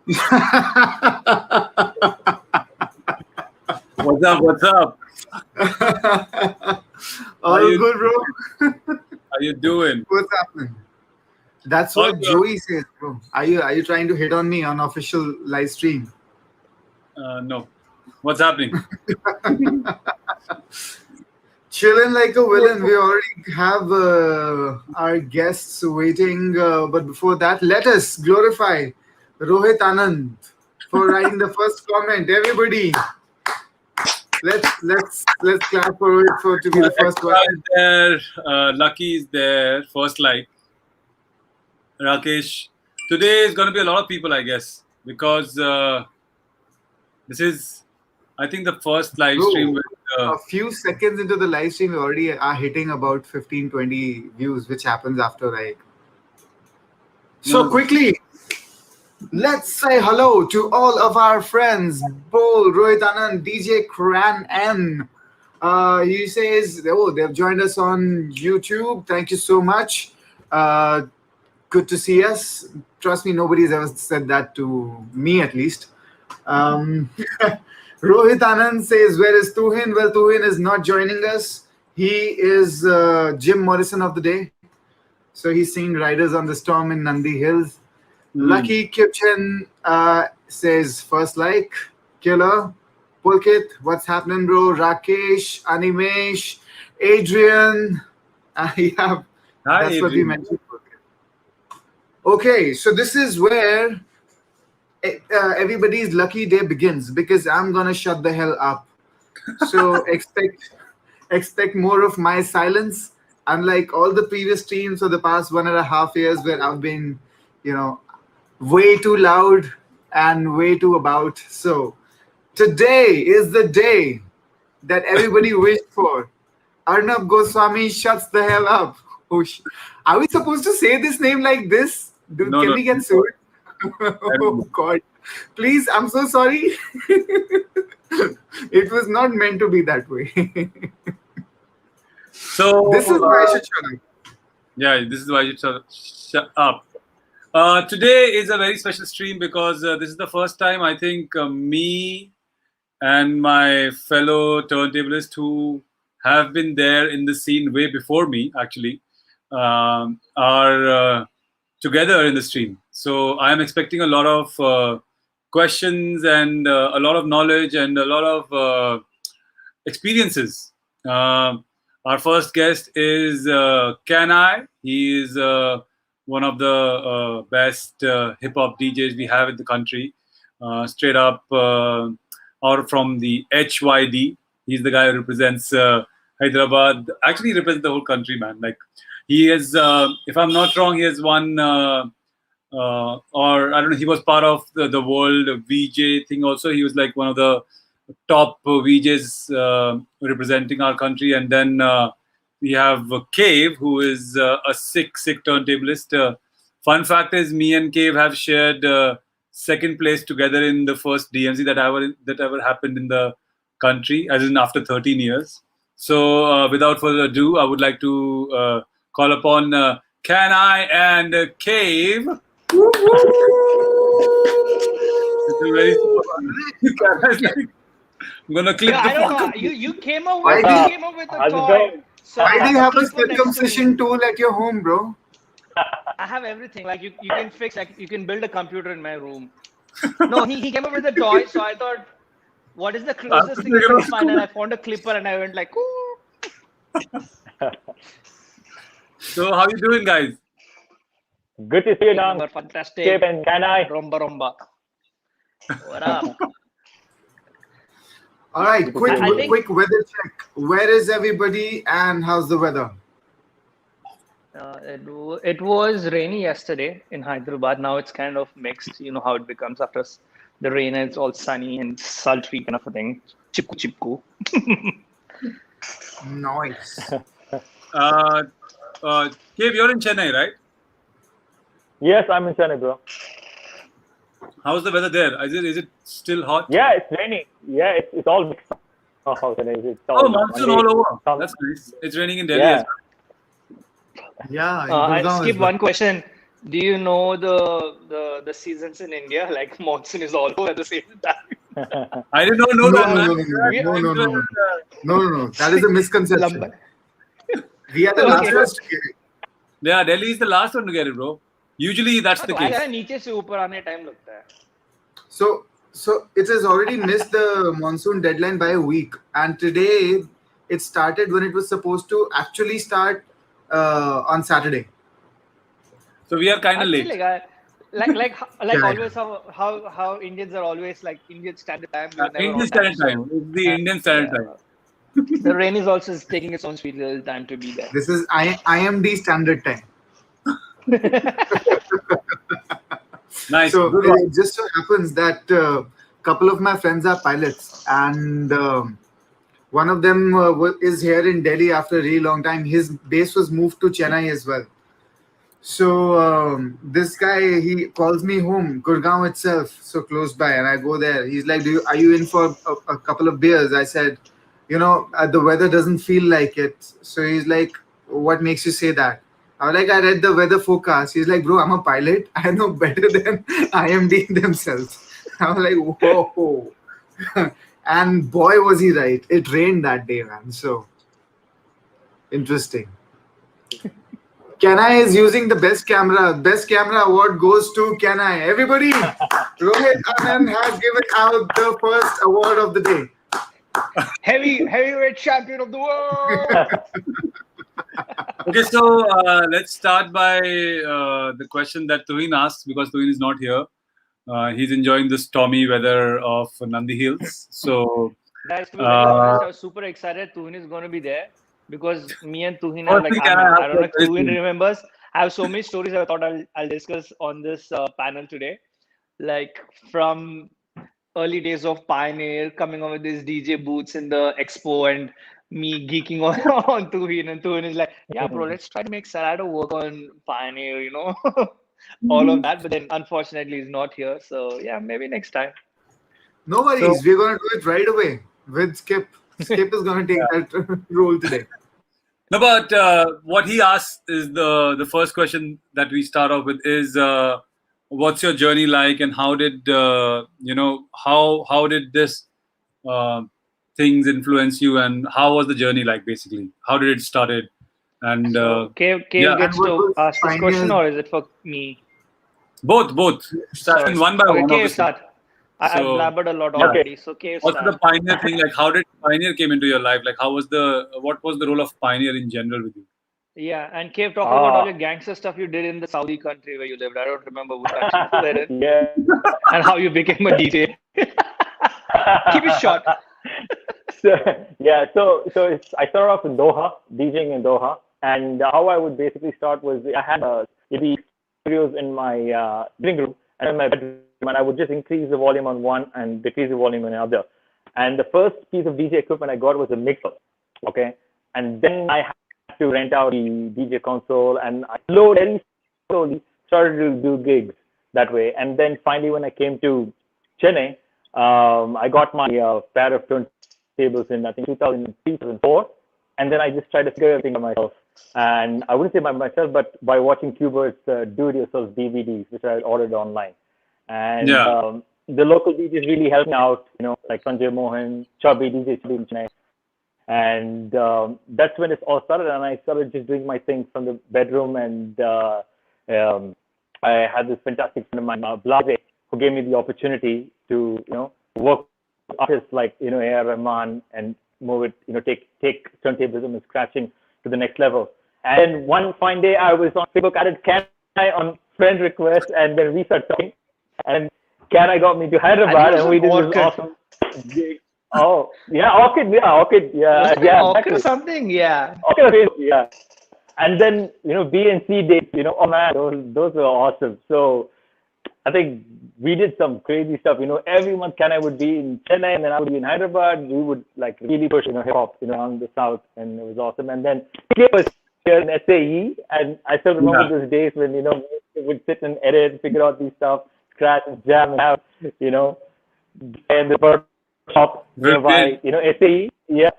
What's up? What's up? All good, bro. How you doing? What's happening? That's All what good. Joey says, bro. Are you trying to hit on me on official live stream? No. What's happening? Chilling like a villain. We already have our guests waiting, but before that, let us glorify Rohit Anand for writing the first comment. Everybody, let's clap for Rohit for to be the first one. Is there. Lucky is there. First like. Rakesh. Today is going to be a lot of people, I guess, because this is, I think, the first live stream with. A few seconds into the live stream, we already are hitting about 15-20 views, which happens after like. So quickly, let's say hello to all of our friends. Bol, Rohit Anand, DJ Kran N. He says, they've joined us on YouTube. Thank you so much. Good to see us. Trust me, nobody's ever said that to me, at least. Rohit Anand says, where is Tuhin? Well, Tuhin is not joining us. He is Jim Morrison of the day. So he's seeing Riders on the Storm in Nandi Hills. Lucky Kipchen says, first like, killer. Pulkit, what's happening, bro? Rakesh, Animesh, Adrian. Yeah, that's Adrian. what we mentioned. Okay, so this is where everybody's lucky day begins, because I'm gonna shut the hell up. So expect more of my silence, unlike all the previous streams for the past 1.5 years where I've been, way too loud and way too about. So today is the day that everybody wished for. Arnab Goswami shuts the hell up. Are we supposed to say this name like this? Can we get sued? Oh God! Please, I'm so sorry. It was not meant to be that way. So this is why I should shut up. Yeah, this is why you should shut up. Today is a very special stream because this is the first time I think me and my fellow turntablists who have been there in the scene way before me actually are together in the stream. So I am expecting a lot of questions and a lot of knowledge and a lot of experiences. Our first guest is Kan-i. He is one of the best hip-hop DJs we have in the country. Straight up out from the HYD. He's the guy who represents Hyderabad. Actually, he represents the whole country, man. Like, he is, if I'm not wrong, he has won, or I don't know, he was part of the world VJ thing also. He was like one of the top VJs representing our country. And then we have Cave, who is a sick turntablist. Fun fact is, me and Cave have shared second place together in the first DMZ that ever happened in the country, as in after 13 years. So without further ado, I would like to call upon Kan-i and Cave. I'm gonna click I don't know. You came up with a toy. So why do you have a circumcision tool at your home, bro? I have everything. Like you can fix. Like you can build a computer in my room. No, he came up with a toy. So I thought, what is the closest thing I can find? And I found a clipper, and I went like, ooh. So how you doing, guys? Good to see you, Dong. Fantastic. Cave and Kan-i. Romba. What up? All right, quick weather check. Where is everybody and how's the weather? It was rainy yesterday in Hyderabad. Now it's kind of mixed. You know how it becomes after the rain, and it's all sunny and sultry kind of a thing. Chipku. Nice. Cave, you're in Chennai, right? Yes, I'm in Chennai, bro. How's the weather there? Is it still hot? Yeah, it's raining. Yeah, it's all mixed. Monsoon all over. That's nice. It's raining in Delhi as well. Yeah. I'll skip one question. Do you know the seasons in India? Like monsoon is all over at the same time. I did not know No, that. no, Man. no, no, We- no, no, no, no, no, no, no. That is a misconception. Lamba- We are the Okay. last ones to get it. Yeah, Delhi is the last one to get it, bro. Usually that's the तो आया case. नीचे से ऊपर आने time लगता है. So it has already missed the monsoon deadline by a week, and today it started when it was supposed to actually start on Saturday. So we are kind of Actually, late. like Yeah. always how Indians are always like Indian standard time. We were never Indian on Standard time. Time. It's the Indian Standard Time. The rain is also taking its own sweet little time to be there. This is IMD standard time. Nice. So Good one. it just so happens that a couple of my friends are pilots, and one of them is here in Delhi after a really long time. His base was moved to Chennai as well. So this guy, he calls me home, Gurgaon itself, so close by, and I go there. He's like, are you in for a couple of beers?" I said, the weather doesn't feel like it. So he's like, "What makes you say that?" I was like, "I read the weather forecast." He's like, "Bro, I'm a pilot. I know better than IMD themselves." I was like, "Whoa." And boy, was he right. It rained that day, man. So interesting. Kan-i is using the best camera. Best camera award goes to Kan-i. Everybody, Rohit Anand has given out the first award of the day. Heavyweight champion of the world. Okay, so let's start by the question that Tuhin asked, because Tuhin is not here. He's enjoying the stormy weather of Nandi Hills. So, Guys, to be very honest, I was super excited. Tuhin is going to be there because me and Tuhin are like, I don't know if Tuhin remembers. I have so many stories I thought I'll discuss on this panel today. Like from early days of Pioneer, coming on with these DJ booths in the expo, and me geeking on Tuhin, and Tuhin is like, "Yeah, bro, let's try to make Sarado work on Pioneer," all of that. But then unfortunately, he's not here. So yeah, maybe next time. No worries. We're going to do it right away with Skip. Skip is going to take that role today. No, but what he asked is the first question that we start off with is, what's your journey like, and how did how did this things influence you, and how was the journey like, basically? How did it started? And Cave yeah. gets to ask this question, or is it for me? Both. Starting one by one. Cave start. I've So, blabbered a lot already. So Cave what's start. the Pioneer thing like? How did Pioneer came into your life? Like, what was the role of Pioneer in general with you? Yeah, and Cave, talk about all your gangster stuff you did in the Saudi country where you lived. I don't remember which country you were in. Yeah. And how you became a DJ. Keep it short. So I started off in Doha, DJing in Doha, and how I would basically start was I had the studios in my living room and in my bedroom, and I would just increase the volume on one and decrease the volume on the other. And the first piece of DJ equipment I got was a mixer, okay? And then I had to rent out the DJ console, and I very slowly started to do gigs that way. And then finally, when I came to Chennai, I got my pair of turntables in, I think, 2003, 2004. And then I just tried to figure everything by myself. And I wouldn't say by myself, but by watching Cubert's do-it-yourself DVDs, which I had ordered online. And the local DJs really helped me out, like Sanjay Mohan, Chubby, DJ Chubby in Chennai. And that's when it all started. And I started just doing my thing from the bedroom. And I had this fantastic friend of mine, Blase, who gave me the opportunity to, work with artists like, A.R. Rahman, and move it, take turntablism and scratching to the next level. And one fine day, I was on Facebook, added Kan-i on friend request, and then we started talking. And Kan-i got me to Hyderabad, and we did this awesome gig. Oh, yeah, Orchid, yeah. Orchid or something, yeah. Orchid, yeah. And then, B and C dates, oh man, those were awesome. So I think we did some crazy stuff. Every month Kan-i would be in Chennai, and then I would be in Hyderabad. We would like really push, hip hop, on the south, and it was awesome. And then K was here in SAE, and I still remember those days when, we would sit and edit, figure out these stuff, scratch and jam, and have, and the workshop nearby, SAE, yeah.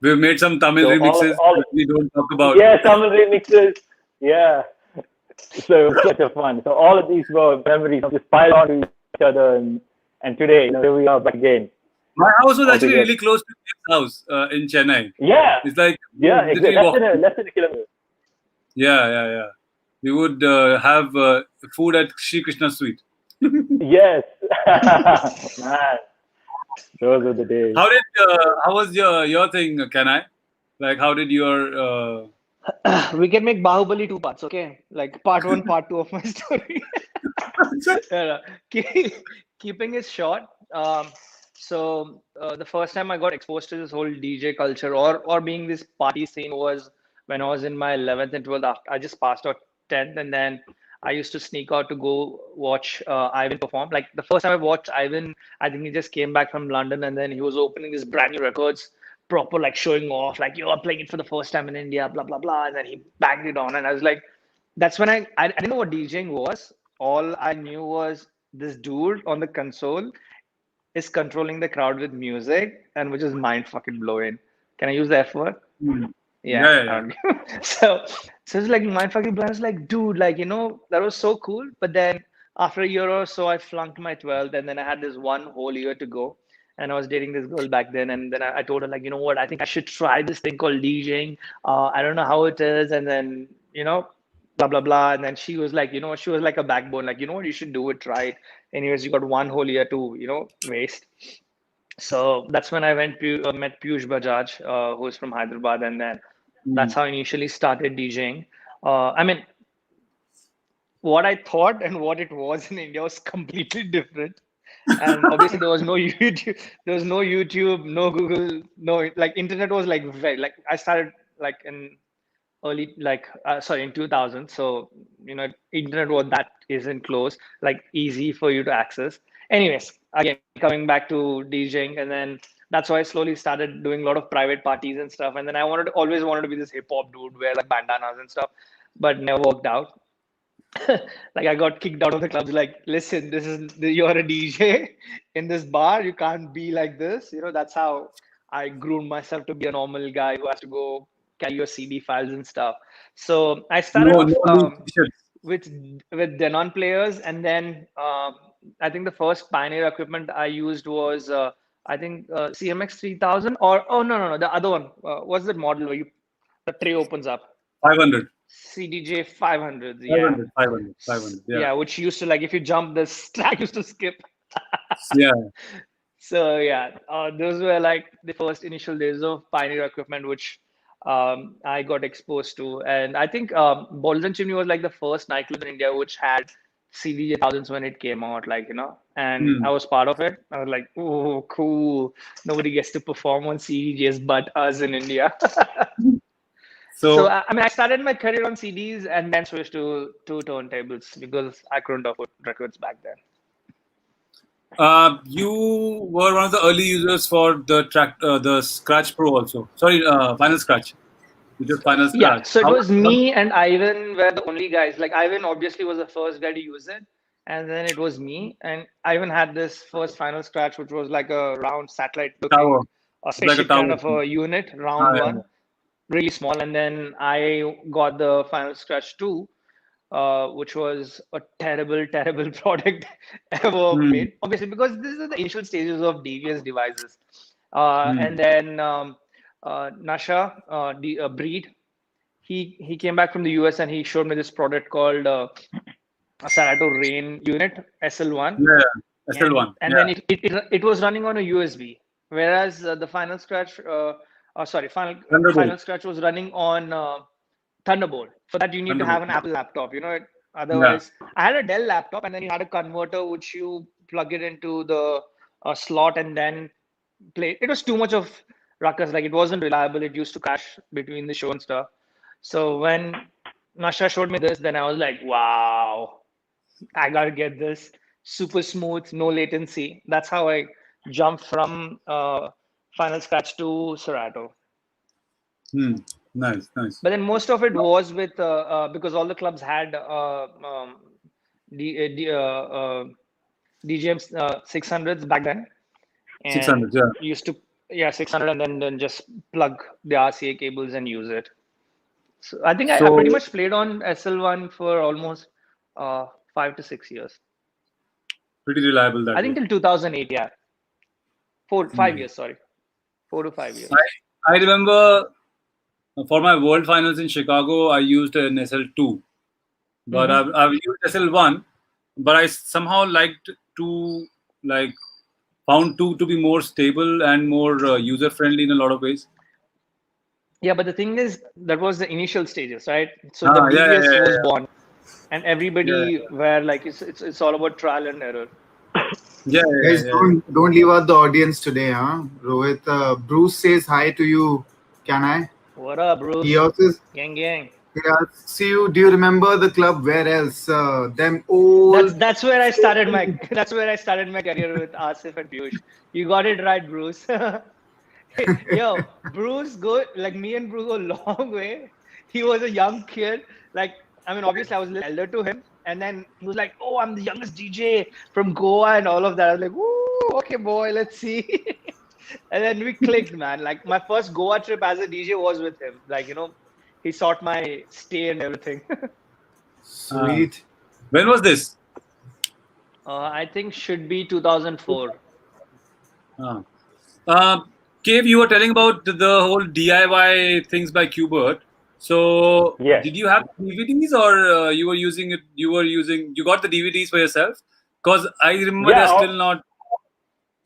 We've made some Tamil remixes all that we don't talk about. Yeah, Tamil remixes, yeah. So it was such a fun. So all of these were memories just piled on to each other, and today, here we are back again. My house was All actually together. really close to his house in Chennai. Yeah, It's like yeah, exactly. literally walking. Less than a kilometer. Yeah. We would have food at Shri Krishna Sweet. Yes, man, those were the days. How was your thing? Can I? Like, how did your We can make Bahubali 2 parts, okay? Like part 1, part 2 of my story. Yeah, keeping it short. The first time I got exposed to this whole DJ culture or being this party scene was when I was in my 11th and 12th. I just passed out 10th, and then I used to sneak out to go watch Ivan perform. Like the first time I watched Ivan, I think he just came back from London, and then he was opening these brand new records, proper like showing off, like you are playing it for the first time in India, blah blah blah, and then he banged it on, and I was like, that's when I didn't know what DJing was. All I knew was this dude on the console is controlling the crowd with music, and which is mind fucking blowing. Can I use the F word? Hmm. Yeah. Yeah. So it's like mind fucking blowing. It's like, dude, like that was so cool. But then after a year or so, I flunked my 12th, and then I had this one whole year to go. And I was dating this girl back then, and then I told her like, you know what, I think I should try this thing called DJing. I don't know how it is, and then blah blah blah. And then she was like, she was like a backbone, like, you know what, you should do it, try it. Anyways, you got one whole year to waste. So that's when I met Piyush Bajaj, who's from Hyderabad, and then Hmm. that's how I initially started DJing. I mean, what I thought and what it was in India was completely different. And obviously, there was no YouTube, no Google, no like internet was like very like I started like in early sorry, in 2000. So internet was that isn't close, like easy for you to access. Anyways, again, coming back to DJing, and then that's why I slowly started doing a lot of private parties and stuff. And then I always wanted to be this hip hop dude, wear like bandanas and stuff, but never worked out. Like I got kicked out of the clubs. Like, listen, you're a DJ in this bar. You can't be like this. That's how I groomed myself to be a normal guy who has to go carry your CD files and stuff. So I started No off loose t-shirts. with Denon players, and then I think the first Pioneer equipment I used was I think CMX 3000, or oh no, the other one. What's that model where the tray opens up? 500. CDJ 500, yeah. 500. 500. 500. Yeah. Yeah, which used to, like, if you jump this track used to skip. Yeah. So yeah, those were like the first initial days of Pioneer equipment, which I got exposed to. And I think Bolton Chimney was like the first nightclub in India which had CDJ thousands when it came out, like, and Hmm. I was part of it. I was like, oh, cool. Nobody gets to perform on CDJs but us in India. So, So I mean, I started my career on CDs and then switched to turntables because I couldn't afford records back then. you were one of the early users for the Scratch Pro also. Sorry, Final Scratch. You just Final Yeah, Scratch. so it was me and Ivan were the only guys. Like, Ivan obviously was the first guy to use it, and then it was me. And Ivan had this first Final Scratch, which was like a round satellite-looking, Tower. a It's like a spaceship tower. kind of a unit, Ah, round yeah. one, really small. And then I got the Final Scratch 2, which was a terrible, terrible product ever Hmm. made. Obviously, because this is the initial stages of devious devices. Hmm. And then Nasha, Breed, he came back from the US and he showed me this product called a Serato Rain unit SL1, Yeah. and SL1. and Yeah. then it was running on a USB, whereas the Final Scratch, Thunderbolt. Final Scratch was running on Thunderbolt. For that, you need to Thunderbolt. have an Apple laptop. Yeah. Otherwise, I had a Dell laptop, and then you had a converter which you plug it into the slot and then play. It was too much of ruckus. Like, it wasn't reliable. It used to crash between the show and stuff. So when Nasha showed me this, then I was like, wow, I gotta get this. Super smooth, no latency. That's how I jumped from Final Scratch to Serato. Hmm. Nice. Nice. But then most of it was with because all the clubs had D, DJM 600s back then, and 600. Yeah. used to 600, and then just plug the RCA cables and use it. So I think I So pretty much played on SL1 for almost 5 to 6 years. pretty reliable that I way. think till 2008, yeah. 5 years, sorry. 4 to 5 years. I remember for my World Finals in Chicago, I used an SL2, but Mm-hmm. I've used SL1, but I somehow liked to like found two to be more stable and more user friendly in a lot of ways. Yeah, but the thing is, that was the initial stages, right? So the Ah, yeah, yeah, BBS yeah, was yeah. born, and Yeah, everybody were like, it's all about trial and error. yeah, yeah, Guys, yeah, yeah. don't leave out the audience today, huh? Rohit, Bruce says hi to you. Can I? What up, He Bruce? also Gang. see you. Do you remember the club? Where else? Them old. That's where I started my that's where I started my career with Asif and Piyush. You got it right, Bruce. Yo, Bruce go like me and Bruce go a long way. He was a young kid. Like, I mean, obviously I was a little elder to him. And then he was like, "Oh, I'm the youngest DJ from Goa and all of that." I was like, "Woo, okay, boy, let's see." And then we clicked, man. Like my first Goa trip as a DJ was with him. Like, he sought my stay and everything. Ah. Sweet. When was this? I think should be 2004. Ah. Cave, you were telling about the whole DIY things by Qbert. So, Yes. did you have DVDs or you were using it? You got the DVDs for yourself? Because I remember Yeah. they're still not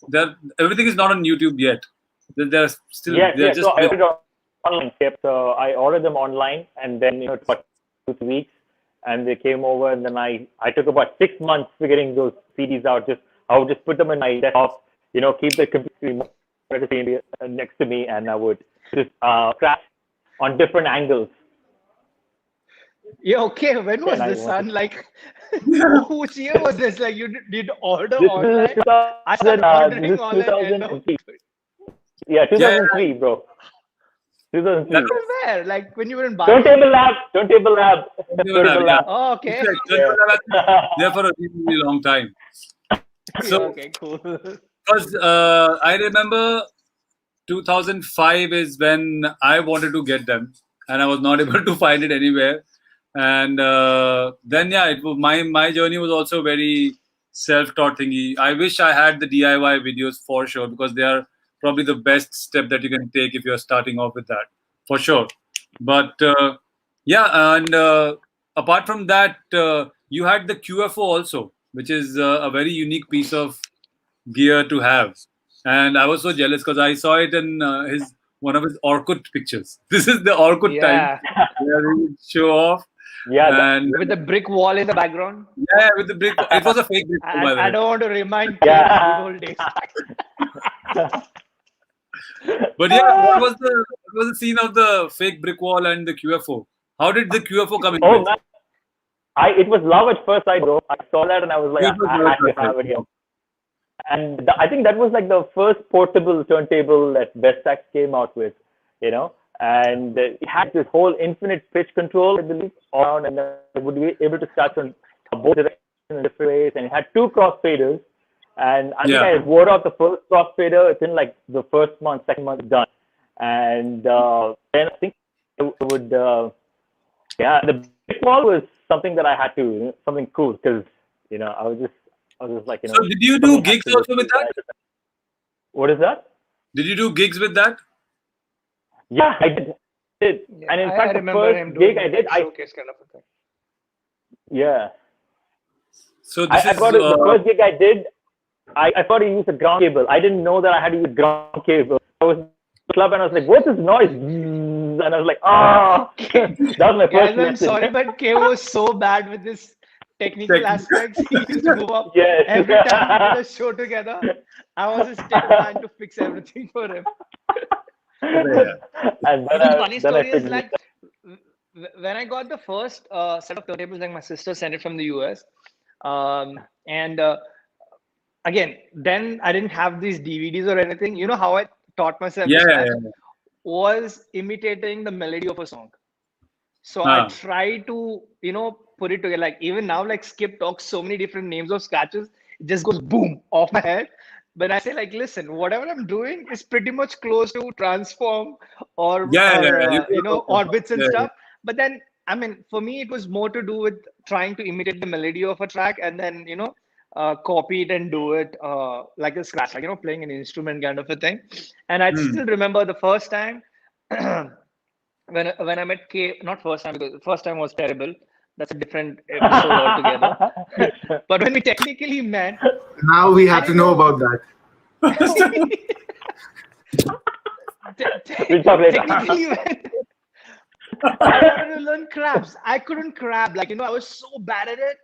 there. Everything is not on YouTube yet. They're still Yes. they're So just I ordered online. Yep. So I ordered them online, and then it took 2 3 weeks, and they came over, and then I took about 6 months figuring those CDs out. I would just put them in my desktop, keep the computer next to me, and I would just crash on different angles. Yeah, okay. When was And I this, wanted. son? Like, which year was this? Like, you did order This is online? I 2000. started This ordering is online end of 2003. Yeah, yeah. 2003, bro. That 2003. was where? Like, when you were in Bali? Turntable Lab. Turntable Lab. Lab, Turntable yeah. Lab. Oh, okay. Turntable Lab has been there for a really, really long time. Yeah, So, okay, cool. because I remember 2005 is when I wanted to get them, and I was not able to find it anywhere. And then, yeah, my journey was also very self-taught thingy. I wish I had the DIY videos for sure, because they are probably the best step that you can take if you're starting off with that, for sure. But yeah, and apart from that, you had the QFO also, which is a very unique piece of gear to have. And I was so jealous because I saw it in his one of his Orkut pictures. This is the Orkut time Yeah, where he would show off. Yeah. And with the brick wall in the background. yeah, with the brick. It was a fake brick wall, by the I way. don't want to remind Yeah. kids good old days. But yeah, what was the scene of the fake brick wall and the QFO? How did the QFO come into Oh it? man, it was love at first sight, bro. I saw that and I was like, It was I love had to at first have it sight. here. And I think that was like the first portable turntable that Vestax came out with, and it had this whole infinite pitch control, I believe, around, and then it would be able to touch on both directions in different ways, and it had two crossfaders. And I think Yeah. I wore out the first crossfader within like the first month, second month done, and then I think I would, yeah, the brick wall was something that I had to, something cool, because I was just like, So did you do something had gigs to look also with cool. that? What is that? Did you do gigs with that? Yeah, I did. Yeah, And in I fact, the remember him first doing gig I did, showcase kind of a thing. yeah, So this I is got it. The first gig I did, I thought I used a ground cable. I didn't know that I had to use ground cable. I was in the club and I was like, "What's this noise?" And I was like, "Ah!" That was my Guys, first I'm lesson. sorry, but K was so bad with this technical aspects. He used to move up Yes. every time we did a show together. I was his tech man to fix everything for him. yeah. And then Even the funny then I story is figured like when I got the first set of turntables, like my sister sent it from the US, and again, then I didn't have these DVDs or anything. You know how I taught myself to Yeah, scratch yeah. was imitating the melody of a song. So I Ah. try to, put it together. Like even now, like Skip talks so many different names of scratches, it just goes boom off my head. But I say like, listen, whatever I'm doing is pretty much close to transform or Yeah, yeah, or yeah. orbits and Yeah, stuff. But then, I mean, for me, it was more to do with trying to imitate the melody of a track and then, copy it and do it like a scratch, like, playing an instrument kind of a thing. And I Hmm. still remember the first time when I met K, not first time, because the first time was terrible. That's a different episode altogether. But when we technically met, Now we I have to didn't know know. about that. We'll talk later. Technically, when I wanted to learn crabs, I couldn't crab. Like, I was so bad at it.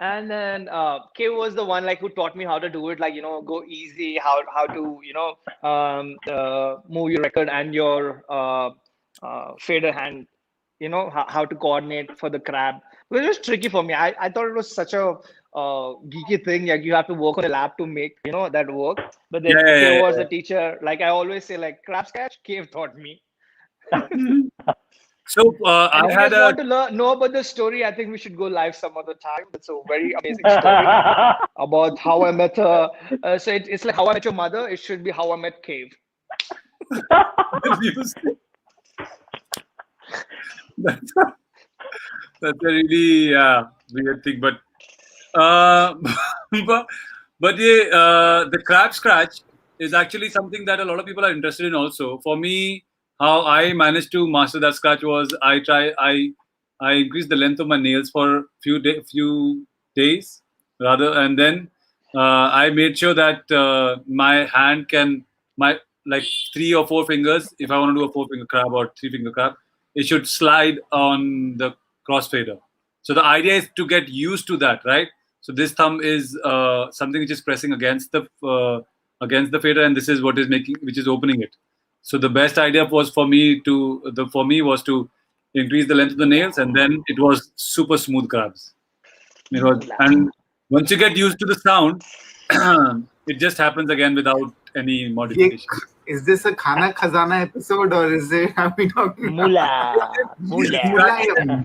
And then K was the one like who taught me how to do it. Like, go easy, how to move your record and your fader hand. How to coordinate for the crab. It was tricky for me. I thought it was such a geeky thing. Like you have to work on a lab to make that work. But Yeah, then yeah, K yeah, was yeah. the teacher. Like I always say, like crab sketch, K taught me. So And I if you had guys a want to know about the story, I think we should go live some other time. It's a very amazing story about how I met her. So it's like how I met your mother. It should be how I met Cave. that's, that's a really weird thing, but uh, but yeah, the crab scratch is actually something that a lot of people are interested in. Also, for me, how I managed to master that scratch was I increased the length of my nails for few days rather, and then I made sure that my hand can my like 3 or 4 fingers. If I want to do a 4 finger crab or 3 finger crab, it should slide on the crossfader. So the idea is to get used to that, right? So this thumb is something which is pressing against the fader, and this is what is which is opening it. So the best idea was for me was to increase the length of the nails, and then it was super smooth crabs. It was, and once you get used to the sound, it just happens again without any Ye, modification. is this a Khana Khazana episode or is it? Are we talking Mula. Mulayam?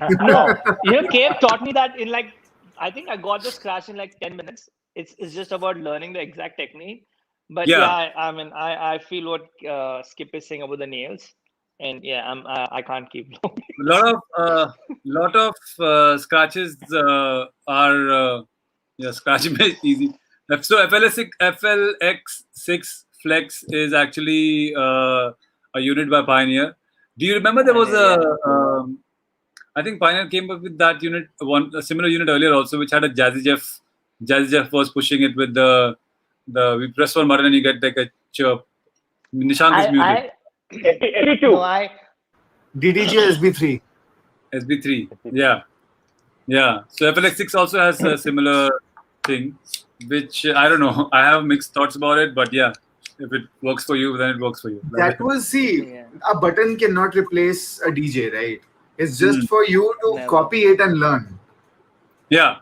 No, Cave taught me that in like, I think I got the scratch in like 10 minutes. It's just about learning the exact technique. But yeah, Yeah, I mean, I feel what Skip is saying about the nails. And yeah, I can't keep long. lot of scratches are scratching is easy. So FLX6 Flex is actually a unit by Pioneer. Do you remember there was And yeah. I think Pioneer came up with that unit, a similar unit earlier also, which had a Jazzy Jeff. Jazzy Jeff was pushing it with the we press one button and you get like a chirp. Nishant is muted. I SB2. no, DDG SB3. SB3. Yeah. Yeah. So FLX6 also has a similar thing, which I don't know. I have mixed thoughts about it, but yeah, if it works for you, then it works for you. That was, see, Yeah. a button cannot replace a DJ, right? It's just Hmm. for you to Never. copy it and learn. Yeah.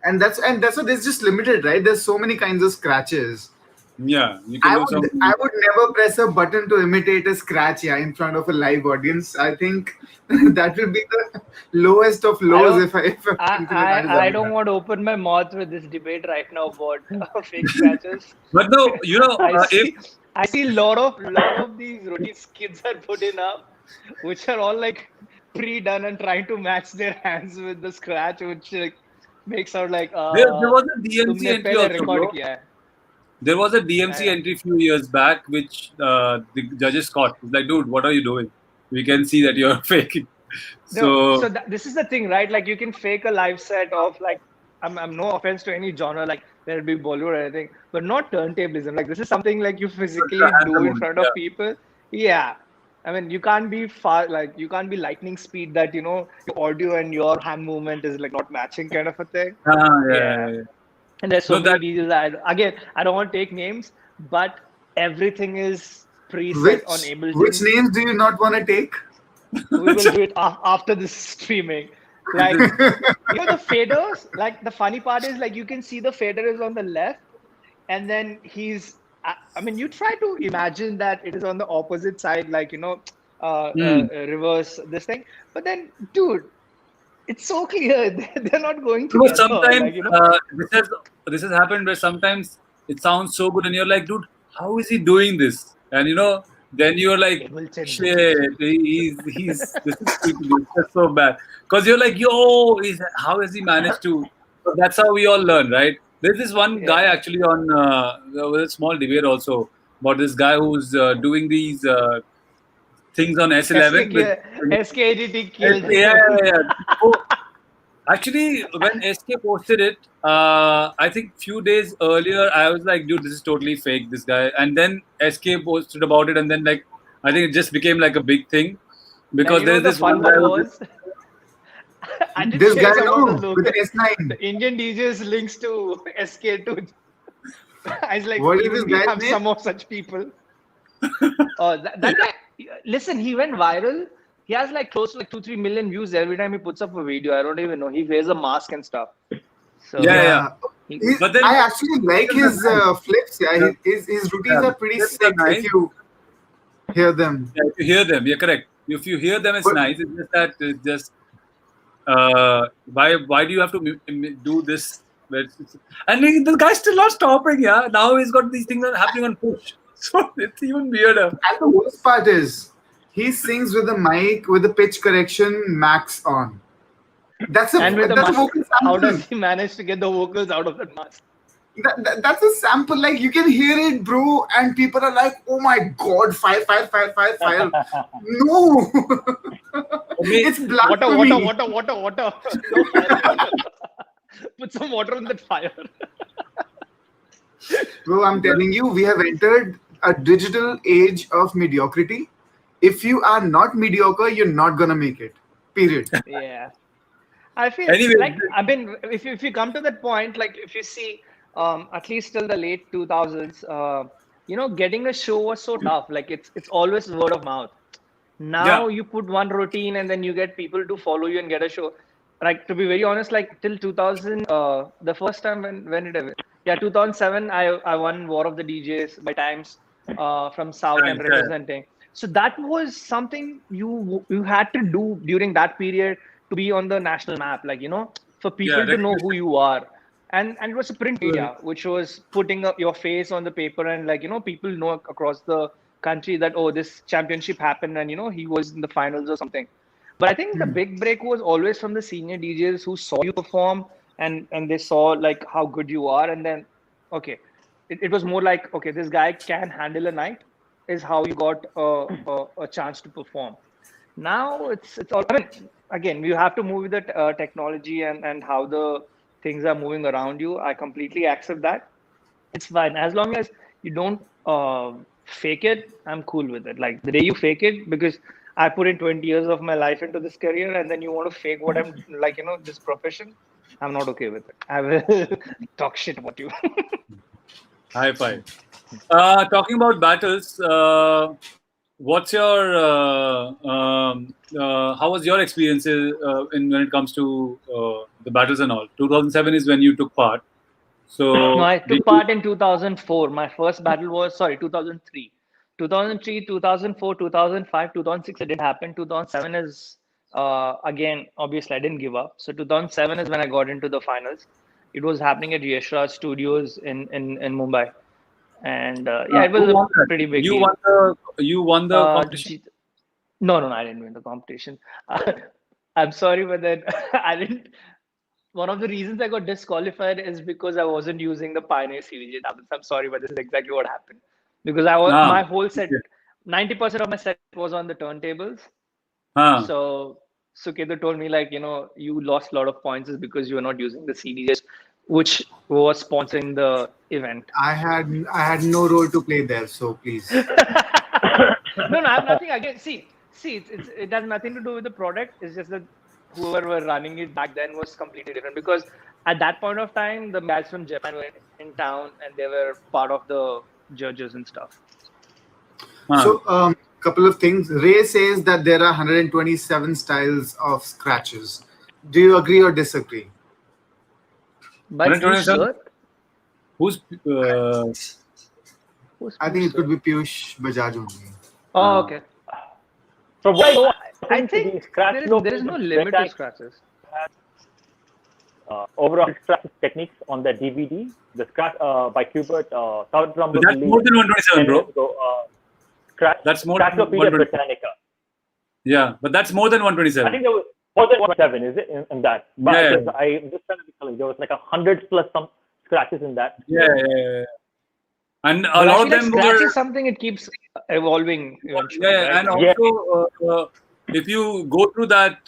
And that's what it's just limited, right? There's so many kinds of scratches. Yeah. You can do some. I would never press a button to imitate a scratch, yeah, in front of a live audience. I think that will be the lowest of lows if I I don't want to open my mouth with this debate right now about fake scratches. But no, I see a lot of these routines kids are putting up, which are all like pre-done and trying to match their hands with the scratch, which like makes out like there was a DMC तुमने entry पहले also, record bro. किया है. There was a DMC Yeah. entry few years back, which the judges caught. It's like, dude, what are you doing? We can see that you're faking. So So this is the thing, right? Like you can fake a live set of like, I'm no offense to any genre, like there'll be Bollywood or anything, but not turntablism. Like this is something like you physically do in front of people. Yeah. I mean, you can't be you can't be lightning speed that, your audio and your hand movement is like not matching kind of a thing. yeah. And there's so No, many DJs I don't want to take names, but everything is preset Which on Ableton. which names do you not want to take? We will do it after this streaming. Like, the faders, like the funny part is like you can see the fader is on the left and then he's, I mean, you try to imagine that it is on the opposite side, like, reverse this thing. But then, dude, it's so clear. They're not going to. Because sometimes this has happened where sometimes it sounds so good and you're like, dude, how is he doing this? And then you're like, Mulchan. shit, this is creepy. It's just so bad. Because you're like, yo, how has he managed to? So that's how we all learn, right? There's this one guy Yeah. actually on, there was a small debate also about this guy who's doing these things on S11 with. SKGT killed Yeah, yeah, him. yeah. So, actually, when SK posted it, I think few days earlier, I was like, dude, this is totally fake, this guy. And then SK posted about it, and then like, I think it just became like a big thing And because you know there's what the this one fun guy part who was? I did This share guy, some of the no, with local, the S9. the Indian DJs links to SK2. I was like, What is even this we guy's have name? some of such people. That guy, listen, he went viral. He has like close to like 2-3 million views every time he puts up a video. I don't even know. He wears a mask and stuff. So Yeah, yeah. he, But then I actually like his flips. Yeah, Yeah. his routines Yeah, are pretty flips are sick if nice. you hear them. Yeah, if you hear them, you're correct. If you hear them, it's But nice. It's just that it's just why do you have to do this? And the guy's still not stopping. Yeah, now he's got these things that are happening on push, so it's even weirder. and the worst part is he sings with the mic with the pitch correction max on. That's a and with the that's a mask, vocal how does sample. he manage to get the vocals out of that mask? That's a sample. Like you can hear it, bro, and people are like, "Oh my god, fire, fire, fire, fire, fire!" No, it's Water, blasphemy, water. No fire. Put some water in that fire. bro. I'm telling you, we have entered a digital age of mediocrity. If you are not mediocre, you're not gonna make it. Period. Yeah. I feel Anyway, like, I mean, if you come to that point, like if you see, at least till the late 2000s, getting a show was so tough. Like it's always word of mouth. Now yeah, you put one routine and then you get people to follow you and get a show. Like to be very honest, like till 2000, the first time when did I? Yeah, 2007, I won War of the DJs by times, from South and thanks, yeah. representing. So that was something you had to do during that period to be on the national map, like for Yeah, people to know who recognition. you are. And it was a print media, which was putting up your face on the paper, and like people know across the country that, oh, this championship happened, and he was in the finals or something. But I think the big break was always from the senior DJs who saw you perform, and they saw like how good you are, and then okay, it was more like, okay, this guy can handle a night, is how you got a chance to perform. Now it's all. I mean, again, you have to move with the technology and how the things are moving around you. I completely accept that. It's fine as long as you don't fake it. I'm cool with it. Like the day you fake it, because I put in 20 years of my life into this career, and then you want to fake what I'm like, this profession. I'm not okay with it. I will talk shit about you. High five. Talking about battles, what's your how was your experience in when it comes to the battles and all? 2007 is when you took part. No, So I did took you? part in 2004. My first battle was, sorry, 2003. 2003, 2004, 2005, 2006, it didn't happen. 2007 is, again, obviously, I didn't give up. So 2007 is when I got into the finals. It was happening at Yashraj Studios in Mumbai. And yeah, it was Who a won that? pretty big You deal. won the competition. No, I didn't win the competition. I'm sorry, but then I didn't. One of the reasons I got disqualified is because I wasn't using the Pioneer CVJ tablets. I'm sorry, but this is exactly what happened. Because Ah, my whole set, okay. 90% of my set was on the turntables. Ah, So Suketu told me, like, you lost a lot of points is because you were not using the CDJs, which was sponsoring the event. I had no role to play there, so please. No, I have nothing against. See, it has nothing to do with the product. It's just that whoever were running it back then was completely different. Because at that point of time, the guys from Japan were in town and they were part of the judges and stuff. ah. So, couple of things. Ray says that there are 127 styles of scratches. Do you agree or disagree? By who's 127. sir? Who's Who's I think it sir? could be Piyush Bajaj only. Oh, okay. From what I know, I think the scratch there is no limit to scratches. overall scratch techniques on the DVD. The scratch by Qbert, South Rumble that's more than 127, bro. That's more than Encyclopedia 120. Britannica. Yeah, but that's more than I 127. think there was more than 107, is it, in that? But Yeah, because I'm just trying to recall, there was like 100 plus some scratches in that. yeah. And a But I lot feel of like them Scratch were. is something it keeps evolving eventually, Yeah, right? and Yeah. also if you go through that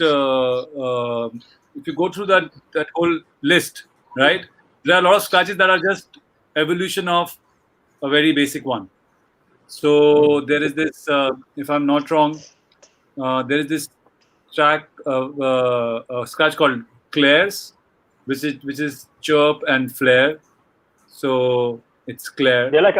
whole list, right? There are a lot of scratches that are just evolution of a very basic one. So there is this, if I'm not wrong, there is this scratch called Claire's, which is chirp and flare. So it's Claire. They're like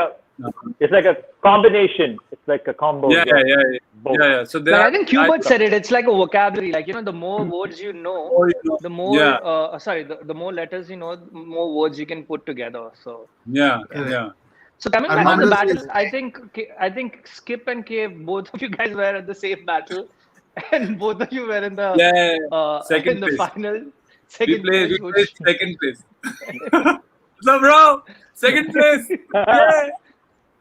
it's like a combination. It's like a combo Yeah, of both. yeah. So there Like I are. think Hubert said it. It's like a vocabulary. Like the more words you know, the more Yeah, the more letters you know, the more words you can put together. So yeah. Correct. so coming back to the Armando battle, says, I think Skip and Cave, both of you guys were at the same battle, and both of you were in the Yeah, in second the place. final We second play place, second place. So, bro, second place. Yeah.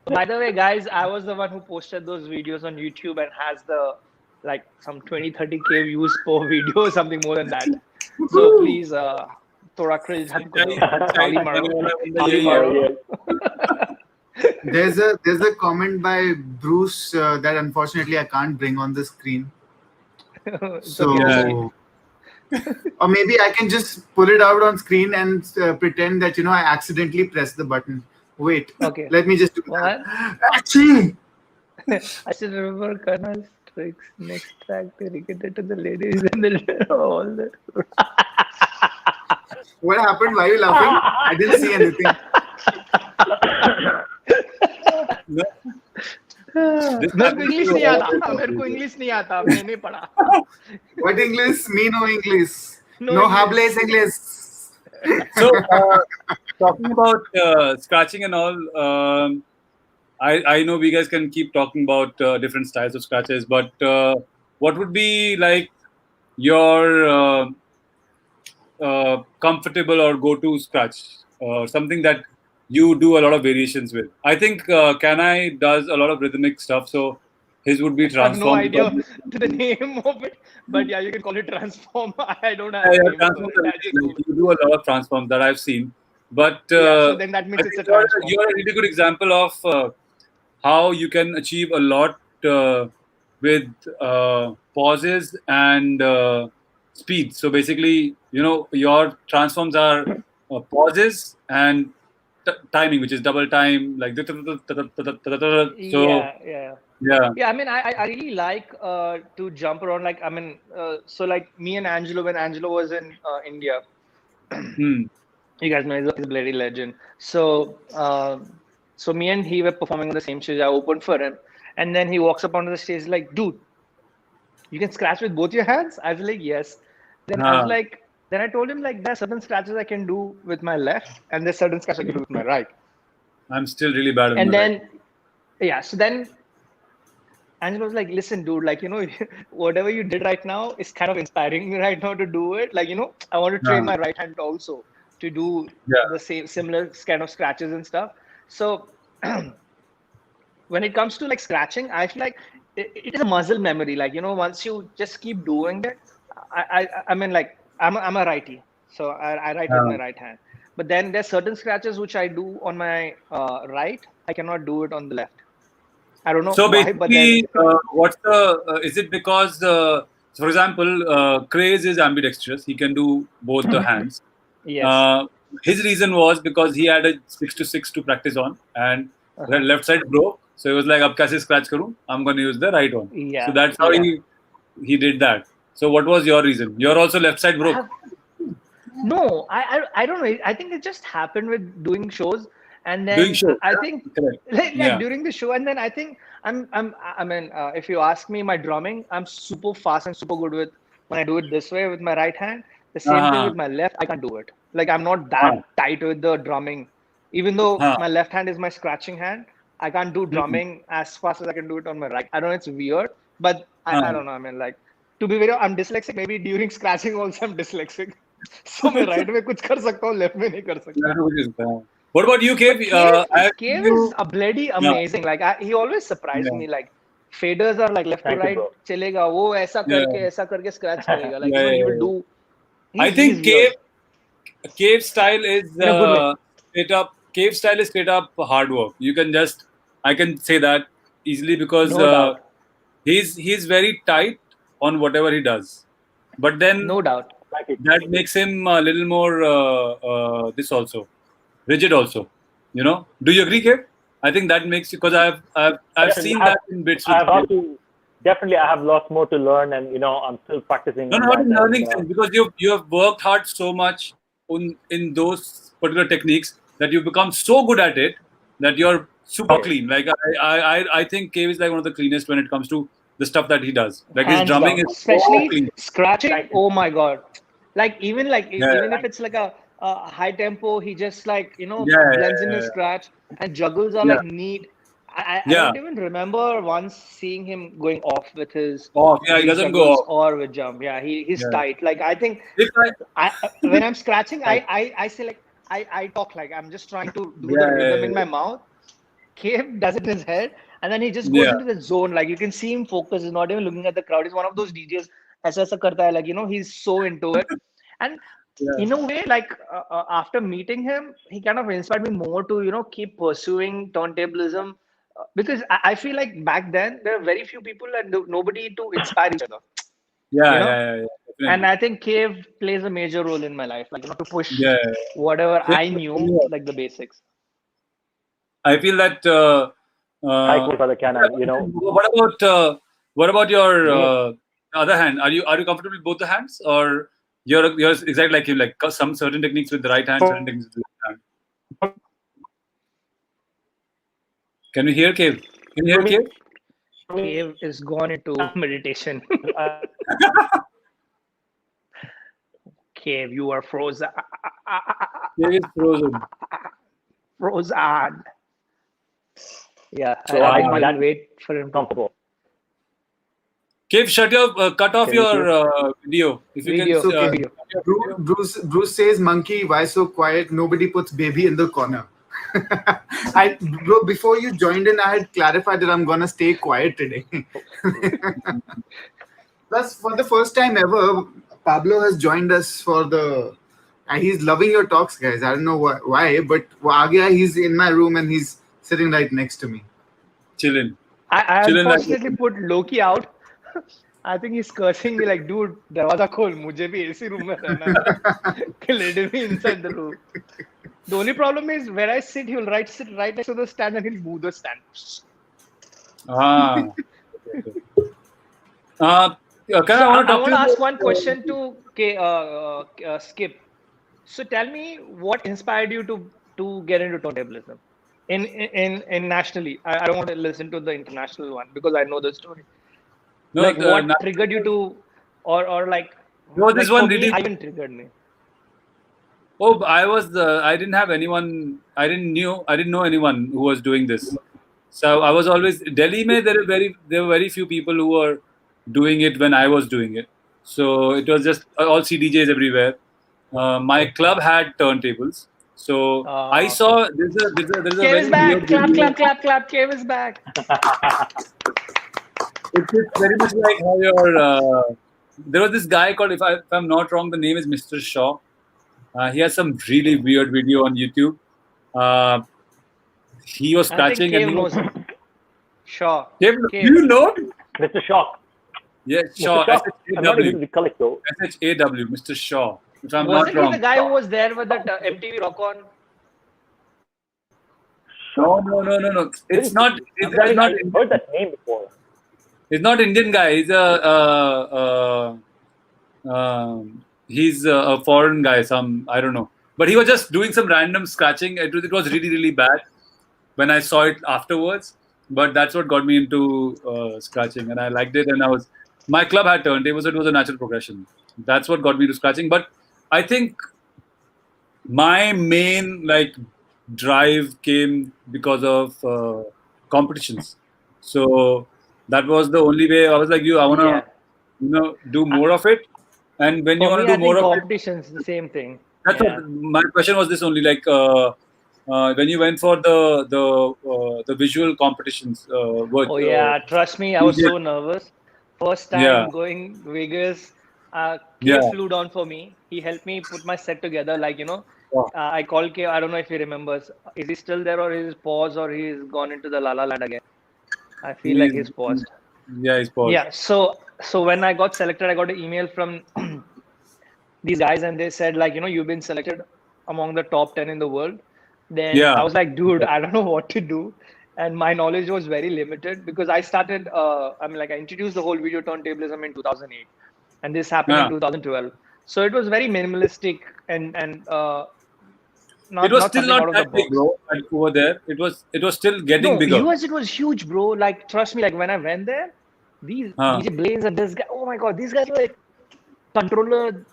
By the way, guys, I was the one who posted those videos on YouTube and has the like some 20-30K views per video or something more than that. So please, thoda credit हमको दो. ताली मारो. ताली मारो. there's a comment by Bruce that unfortunately I can't bring on the screen. It's So, okay. or maybe I can just pull it out on screen and pretend that I accidentally pressed the button. Wait, Okay. let me just do What? that. Achoo! I still remember Karna's tricks. Next track dedicated to the ladies and the all the. What happened? Why are you laughing? I didn't see anything. मेरे को English नहीं आता. मेरे को English नहीं आता. मैंने नहीं पढ़ा. What English? Me no English. No No English. hables English. So, talking about scratching and all, I know we guys can keep talking about different styles of scratches, but what would be like your comfortable or go-to scratch, something that you do a lot of variations with? I think Kan-i does a lot of rhythmic stuff, so his would be I have no transform. idea to the name of it, but yeah, you can call it transform. I don't have Yeah, a name transform. for it. I just do it. You do a lot of transforms that I've seen, but So then that means I it's think a transform. you're a really good example of how you can achieve a lot with pauses and speed. So basically, your transforms are pauses and timing, which is double time, like so. Yeah. Yeah. I mean, I really like to jump around. Like, I mean, so like me and Angelo, when Angelo was in India, you guys know he's a bloody legend. So, so me and he were performing on the same stage. I opened for him, and then he walks up onto the stage like, "Dude, you can scratch with both your hands?" I was like, "Yes." Then I was like, then I told him like, there are certain scratches I can do with my left, and there's certain scratches I can do with my right. I'm still really bad at And my then, yeah, so then Angela was like, listen, dude, like, whatever you did right now is kind of inspiring me right now to do it. Like, I want to train my right hand also to do the same, similar kind of scratches and stuff. So when it comes to like scratching, I feel like it is a muscle memory. Like, once you just keep doing it, I mean, like, I'm a righty. So I write with my right hand. But then there's certain scratches which I do on my right. I cannot do it on the left. I don't know so why, but then basically, what's the? Is it because, for example, Craze is ambidextrous. He can do both the hands. yes. His reason was because he had a 6-6 to practice on, and the left side broke. So he was like, "Ab kaise scratch karu? I'm going to use the right one." Yeah. So that's how he did that. So what was your reason? You're also left side broke. No, I don't know. I think it just happened with doing shows, and then Doing show. I think like Yeah. during the show, and then I think I mean, if you ask me, my drumming, I'm super fast and super good with when I do it this way with my right hand. The same thing with my left, I can't do it. Like I'm not that tight with the drumming, even though my left hand is my scratching hand. I can't do drumming as fast as I can do it on my right. I don't know, it's weird, but I don't know. I mean, like to be very, I'm dyslexic. Maybe during scratching also I'm dyslexic. So मैं right में कुछ कर सकता हूँ, left में नहीं कर सकता. What about you, Cave? Cave is a bloody amazing. Like he always surprised me. Like faders are like left to Thank you, right, bro. chalega. वो ऐसा करके scratch करेगा. Like Yeah, he yeah, will yeah. do. I He's think weird cave style is in a good way. straight up hard work. I can say that easily because No doubt. he's very tight on whatever he does, but then No doubt. Thank you. that makes him a little more this also rigid also. Do you agree, Kev? I think that makes you, because I've Definitely, seen that in bits I with have Kev. definitely, I have lots more to learn, and I'm still practicing No, on not that. in And learning things, because you have worked hard so much in those particular techniques that you've become so good at it that you're super okay, clean. Like I think Cave is like one of the cleanest when it comes to the stuff that he does. Like his Hands drumming down. is so Especially clean. scratching. thank you. Oh my god. Like Yeah, even if it's like a high tempo, he just like yeah, blends in yeah, his scratch, and juggles are yeah, like neat. I yeah. don't even remember once seeing him going off with his Yeah, he doesn't go juggles off. or with jump. Yeah, he's Yeah. tight. Like I think If I, when I'm scratching, Thank I say like I talk like I'm just trying to do the yeah, rhythm yeah, in my mouth. Cave does it in his head, and then he just goes yeah, into the zone. Like you can see him focus. He's not even looking at the crowd. He's one of those DJs. ऐसा करता है, like he's so into it. And yeah, in a way, like after meeting him, he kind of inspired me more to keep pursuing turntablism, because I feel like back then there were very few people and nobody to inspire each other. You yeah, know, yeah, yeah, and definitely. I think Cave plays a major role in my life, like to push Yeah. whatever Same I for knew, me. like the basics. I feel that. Like what other can I, What about your me, other hand? Are you comfortable with both the hands, or you're exactly like him, like some certain techniques with the right hand, certain techniques with the left hand? Can you hear Cave? Can you for hear me, Cave? Cave is gone into meditation. I, Cave, you are frozen. Cave is frozen. Frozen. Yeah, so I I'm think that we'll wait for him to comfortable. Cave, cut off Can you your hear? video if you can. video. It's okay. Video. Cut your video. Bruce says, "Monkey, why so quiet? Nobody puts baby in the corner." Bro, before you joined in, I had clarified that I'm gonna stay quiet today. Plus, for the first time ever, Pablo has joined us for the. And he's loving your talks, guys. I don't know why, but he's in my room and he's sitting right next to me. Chilling, I chilling like. unfortunately put Loki out. I think he's cursing me like, dude, दरवाजा खोल, मुझे भी AC room में रहना है. Let me inside the room. The only problem is where I sit, he will sit right next to the stand and he'll move the stand. Ah. Can I So want to I talk to want to you ask about, one question to Skip. So tell me what inspired you to get into turntablism in nationally. I don't want to listen to the international one because I know the story. no, Like the, what triggered you to, or like, no, this like for one me, really. I even triggered me. Oh, I didn't have anyone. I didn't know anyone who was doing this. So I was always Delhi. There were very few people who were doing it when I was doing it. So it was just all CDJs everywhere. My club had turntables. So I Okay. saw there's a Cave is very back. weird Clap, video. clap, clap, clap. Cave is back. It's very much like how there was this guy called, if I'm not wrong, the name is Mr. Shaw. He has some really weird video on YouTube. Uh, he was I think scratching and Cave he was. knows him. Sure. Cave, do Cave. you know? Mr. Shock. Yeah, Mr. Shaw. Shock. I'm not able SHAW. to recollect though. SHAW. Mr. Shaw. If I'm Wasn't not he the wrong. guy who was there with that MTV Rock On? No. It's not. I heard that name before. It's not Indian guy. He's a foreign guy. I don't know. But he was just doing some random scratching. It was really, really bad when I saw it afterwards. But that's what got me into scratching, and I liked it. And my club had turntables, so it was a natural progression. That's what got me to scratching. But I think my main drive came because of competitions. So that was the only way. I was like, I wanna do more of it. And when you For want me, to I do more think of it, competition's the same thing. that's Yeah. what my question was. This only when you went for the visual competitions. Oh yeah, trust me, I was DJ, so nervous. First yeah, time going Vegas, K yeah. flew down for me. He helped me put my set together. Wow. I called K. I don't know if he remembers. Is he still there, or is paused, or he's gone into the La La Land again? I feel like He's, he's paused. yeah, he's paused. Yeah. So when I got selected, I got an email from these guys, and they said you've been selected among the top 10 in the world. Then I Yeah. was like, dude, I don't know what to do. And my knowledge was very limited because I started I introduced the whole video turntablism in 2008, and this happened in Yeah. 2012. So it was very minimalistic and It not was not still something not out of the that big, box. bro. Like over there, it was still getting No, bigger. US it was huge, bro. Like trust me, like when I went there, these Huh. DJ Blaze and this guy, oh my god, these guys were like controller,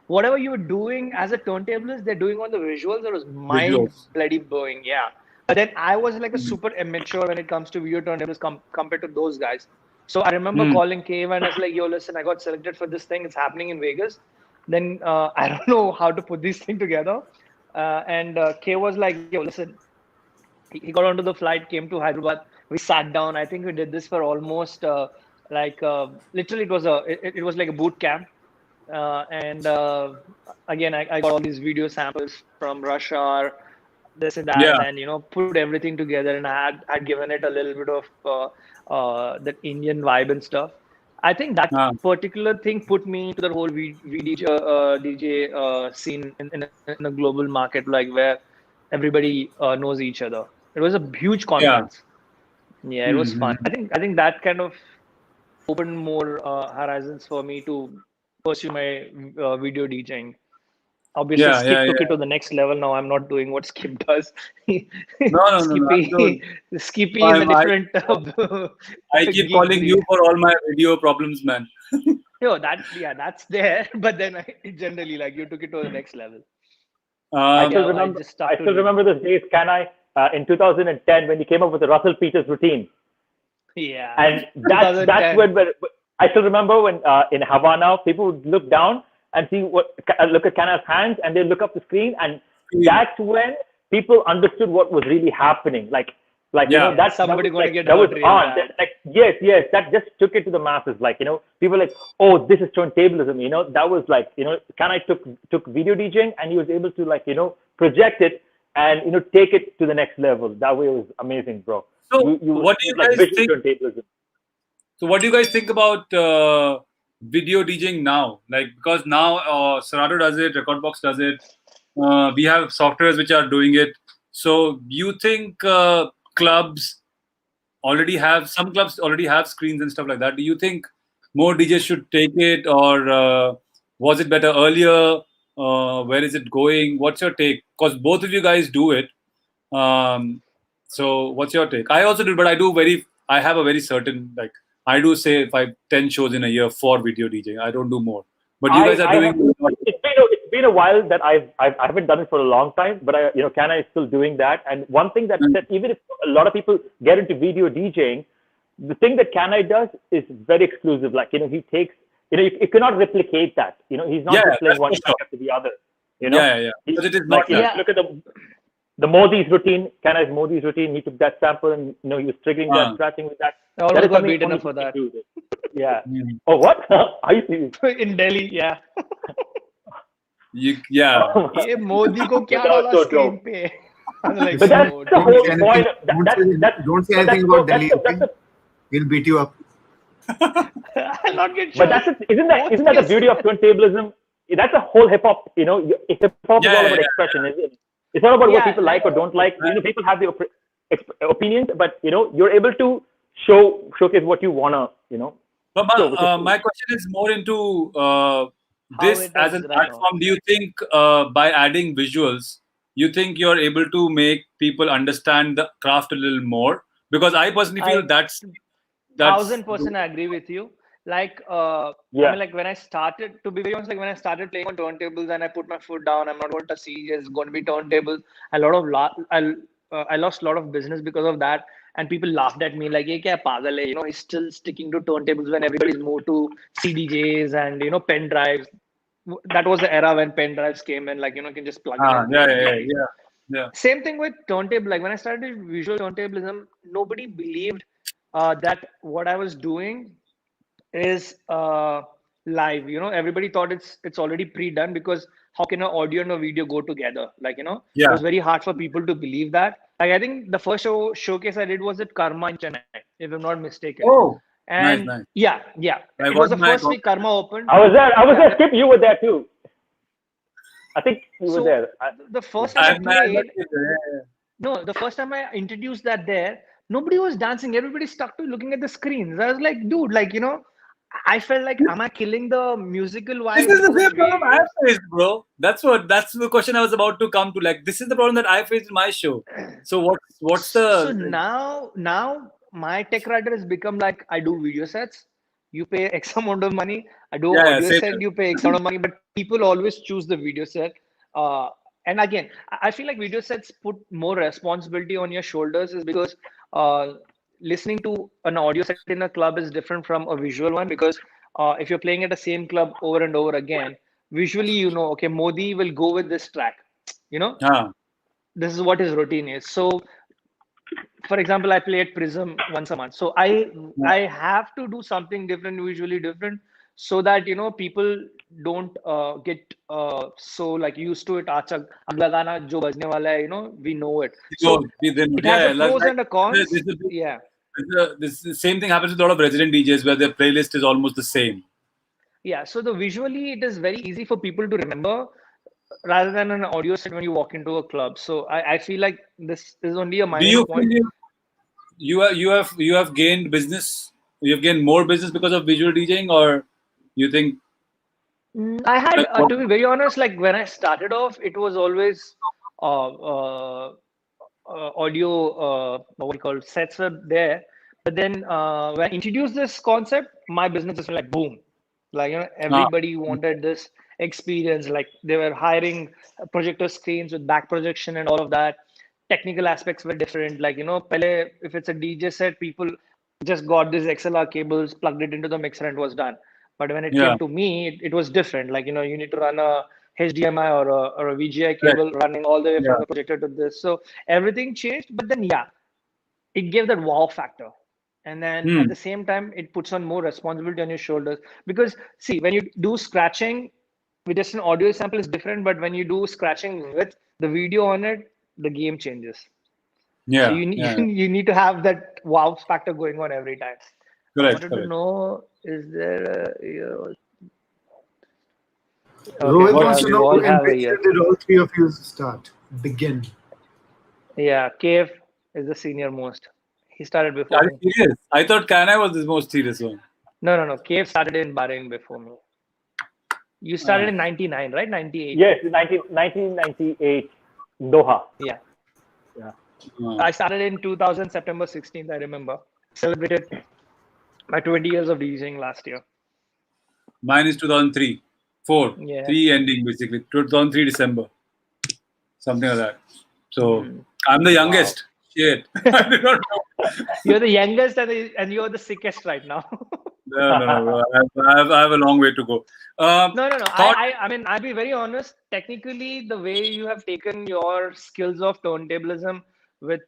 whatever you were doing as a turntablist, they're doing on the visuals. It was mind Visuals. bloody blowing, yeah. But then I was like a super immature when it comes to video turntables compared to those guys. So I remember Hmm. calling Cave and I was like, "Yo, listen, I got selected for this thing. It's happening in Vegas." Then I don't know how to put this thing together. And Cave was like, "Yo, listen." He got onto the flight, came to Hyderabad. We sat down. I think we did this for almost literally it was like a boot camp. And again, I got all these video samples from Russia, this and that, Yeah. and put everything together. And I had given it a little bit of that Indian vibe and stuff. I think that Huh. particular thing put me to the whole DJ scene in a global market, like where everybody knows each other. It was a huge Yeah. conference. Yeah, it was fun. Mm-hmm. I think that kind of opened more horizons for me to pursue my video DJing. Obviously, Yeah. Yeah. Skip took it Yeah. to the next level. Now I'm not doing what Skip does. No. No. No. No. Skippy, Skippy is a I'm, I different I keep geek calling you breed. for all my video problems, man. Yo, that's there. But then generally, like you took it to the next level. I But Um. still yeah, I remember. just stuck I to still it. remember those days, can I? In 2010, when he came up with the Russell Peters routine, Yeah, and that's 2010. when I still remember when in Havana people would look down and see look at Kana's hands, and they look up the screen, and that's when people understood what was really happening. Like Yeah. Yeah, that somebody was gonna like get that was hurt real on. bad. Like yes, that just took it to the masses. Like people like, oh, this is turntablism. That was like Kana took video DJing, and he was able to like project it and take it to the next level. That way it was amazing, bro. So, You what do it was you like guys visual think? turntablism. So, what do you guys think about video DJing now? Like, because now Serato does it, Recordbox does it. We have softwares which are doing it. So, you think clubs already have some clubs already have screens and stuff like that? Do you think more DJs should take it, or was it better earlier? Where is it going? What's your take? Because both of you guys do it. Um, so what's your take? I also do, but I have a very certain, like, I do say 5, 10 shows in a year for video DJing. I don't do more. But you guys are I doing have it's been a while that I haven't done it for a long time, but Kana is still doing that. And one thing that even if a lot of people get into video DJing, the thing that Kana does is very exclusive. Like he takes you cannot replicate that. He's not yeah, just that's playing one for track sure. after the other. Yeah, yeah, yeah. He, Because it is like not that. Yeah, look at the Modi's routine, Kana's Modi's routine. He took that sample and he was triggering that, Uh, scratching with that. I That almost is got something beaten only up he for can that do. Yeah. mm, Oh, what? Are you serious? in Delhi. Yeah, yeah. ये मोदी को But क्या that was डाला so screen dope. पे? I'm like, But that's oh, the Don't dude. say whole point. anything. Don't say But anything about Delhi. Okay, we'll beat you up. I'll not get but shot. that's it. Isn't that the Both beauty of turntablism? That's a whole hip hop. Hip hop is Yeah, all yeah, about yeah. expression, isn't it? It's not about what Yeah, people like like or don't like. People have their opinions, but you're able to showcase what you wanna But show, which is cool. my question is more into how this it as is an right now. platform. Do you think by adding visuals, you think you're able to make people understand the craft a little more? Because I personally feel I that's 1000% I agree with you. Like, I Yeah. mean, like when I started, to be very honest, like when I started playing on turntables and I put my foot down, I'm not going to see it's going to be turntables. A lot of I lost a lot of business because of that, and people laughed at me like, "Ye kya pagal hai?" He's still sticking to turntables when everybody's moved to CDJs and pen drives. That was the era when pen drives came in, like you can just plug in and yeah, play yeah, yeah, MP3s. yeah. Yeah. Same thing with turntable. Like when I started visual turntablism, nobody believed that what I was doing is live. Everybody thought it's already pre-done, because how can an audio and a video go together? Like, it Yeah. was very hard for people to believe that. Like, I think the first showcase I did was at Karma in Chennai, if I'm not mistaken. Oh, nice, And nice. yeah, I it was got the my first week Karma opened. I was there. I was Yeah, there. Skip, you were there too. I think you were so there. the first time I I have my played, no, the first time I introduced that there, nobody was dancing. Everybody stuck to looking at the screens. I was like, dude, like, I felt like, am I killing the musical This vibe is the because of same the problem I way? faced, bro. That's the question I was about to come to. Like, this is the problem that I faced in my show. So what's So the now my tech writer has become like, I do video sets. You pay X amount of money. I do yeah, audio same set. here. You pay X amount of money. But people always choose the video set. And again, I feel like video sets put more responsibility on your shoulders, is because listening to an audio set in a club is different from a visual one. Because if you're playing at the same club over and over again, visually, okay, Modi will go with this track. Huh. This is what his routine is. So for example, I play at Prism once a month. So I have to do something different, visually different, so that people don't get so like used to it. Acha agla gana jo bajne wala hai, we know it. So it has Yeah, a yeah. pros and a This, cons. is a bit- Yeah, this the same thing happens with a lot of resident DJs where their playlist is almost the same. yeah. So the visually it is very easy for people to remember, rather than an audio set when you walk into a club. So I feel like this is only a Do minor you point. feel you have gained business? You have gained more business because of visual DJing, or you think I had, like what? to be very honest, like when I started off, it was always uh, uh, audio, what we call sets were there. But then when I introduced this concept, my business is like boom. Like, Ah, everybody wanted this experience. Like they were hiring projector screens with back projection and all of that. Technical aspects were different. Like, pehle, if it's a DJ set, people just got these XLR cables, plugged it into the mixer, and was done. But when it yeah, came to me, it was different. Like, you need to run a HDMI or a VGA correct. cable running all the way Yeah. from the projector to this. So everything changed. But then, yeah, it gave that wow factor. And then at Hmm. the same time, it puts on more responsibility on your shoulders. Because, see, when you do scratching with just an audio sample is different. But when you do scratching with the video on it, the game changes. So Yeah. you need Yeah. you need to have that wow factor going on every time. I Correct. wanted to Correct. know, is there okay, Rohit yeah, wants What's to we know all in have a which year. year did all three of you start? Begin. Yeah, Cave is the senior most. He started before Are me. you serious? I thought Kana was the most serious one. No. Cave started in Bahrain before me. You started Ah. in 99, right? 98. Yes, 1998, Doha. Yeah. Yeah. I started in 2000, September 16th, I remember. Celebrated my 20 years of DJing last year. Mine is 2003. 4. Yeah. 3 ending basically. 2003 December. Something like that. So I'm the youngest. Shit. I did not know. You're the youngest and you're the sickest right now. No. I have a long way to go. No. Thought. I mean, I'll be very honest. Technically, the way you have taken your skills of turntablism with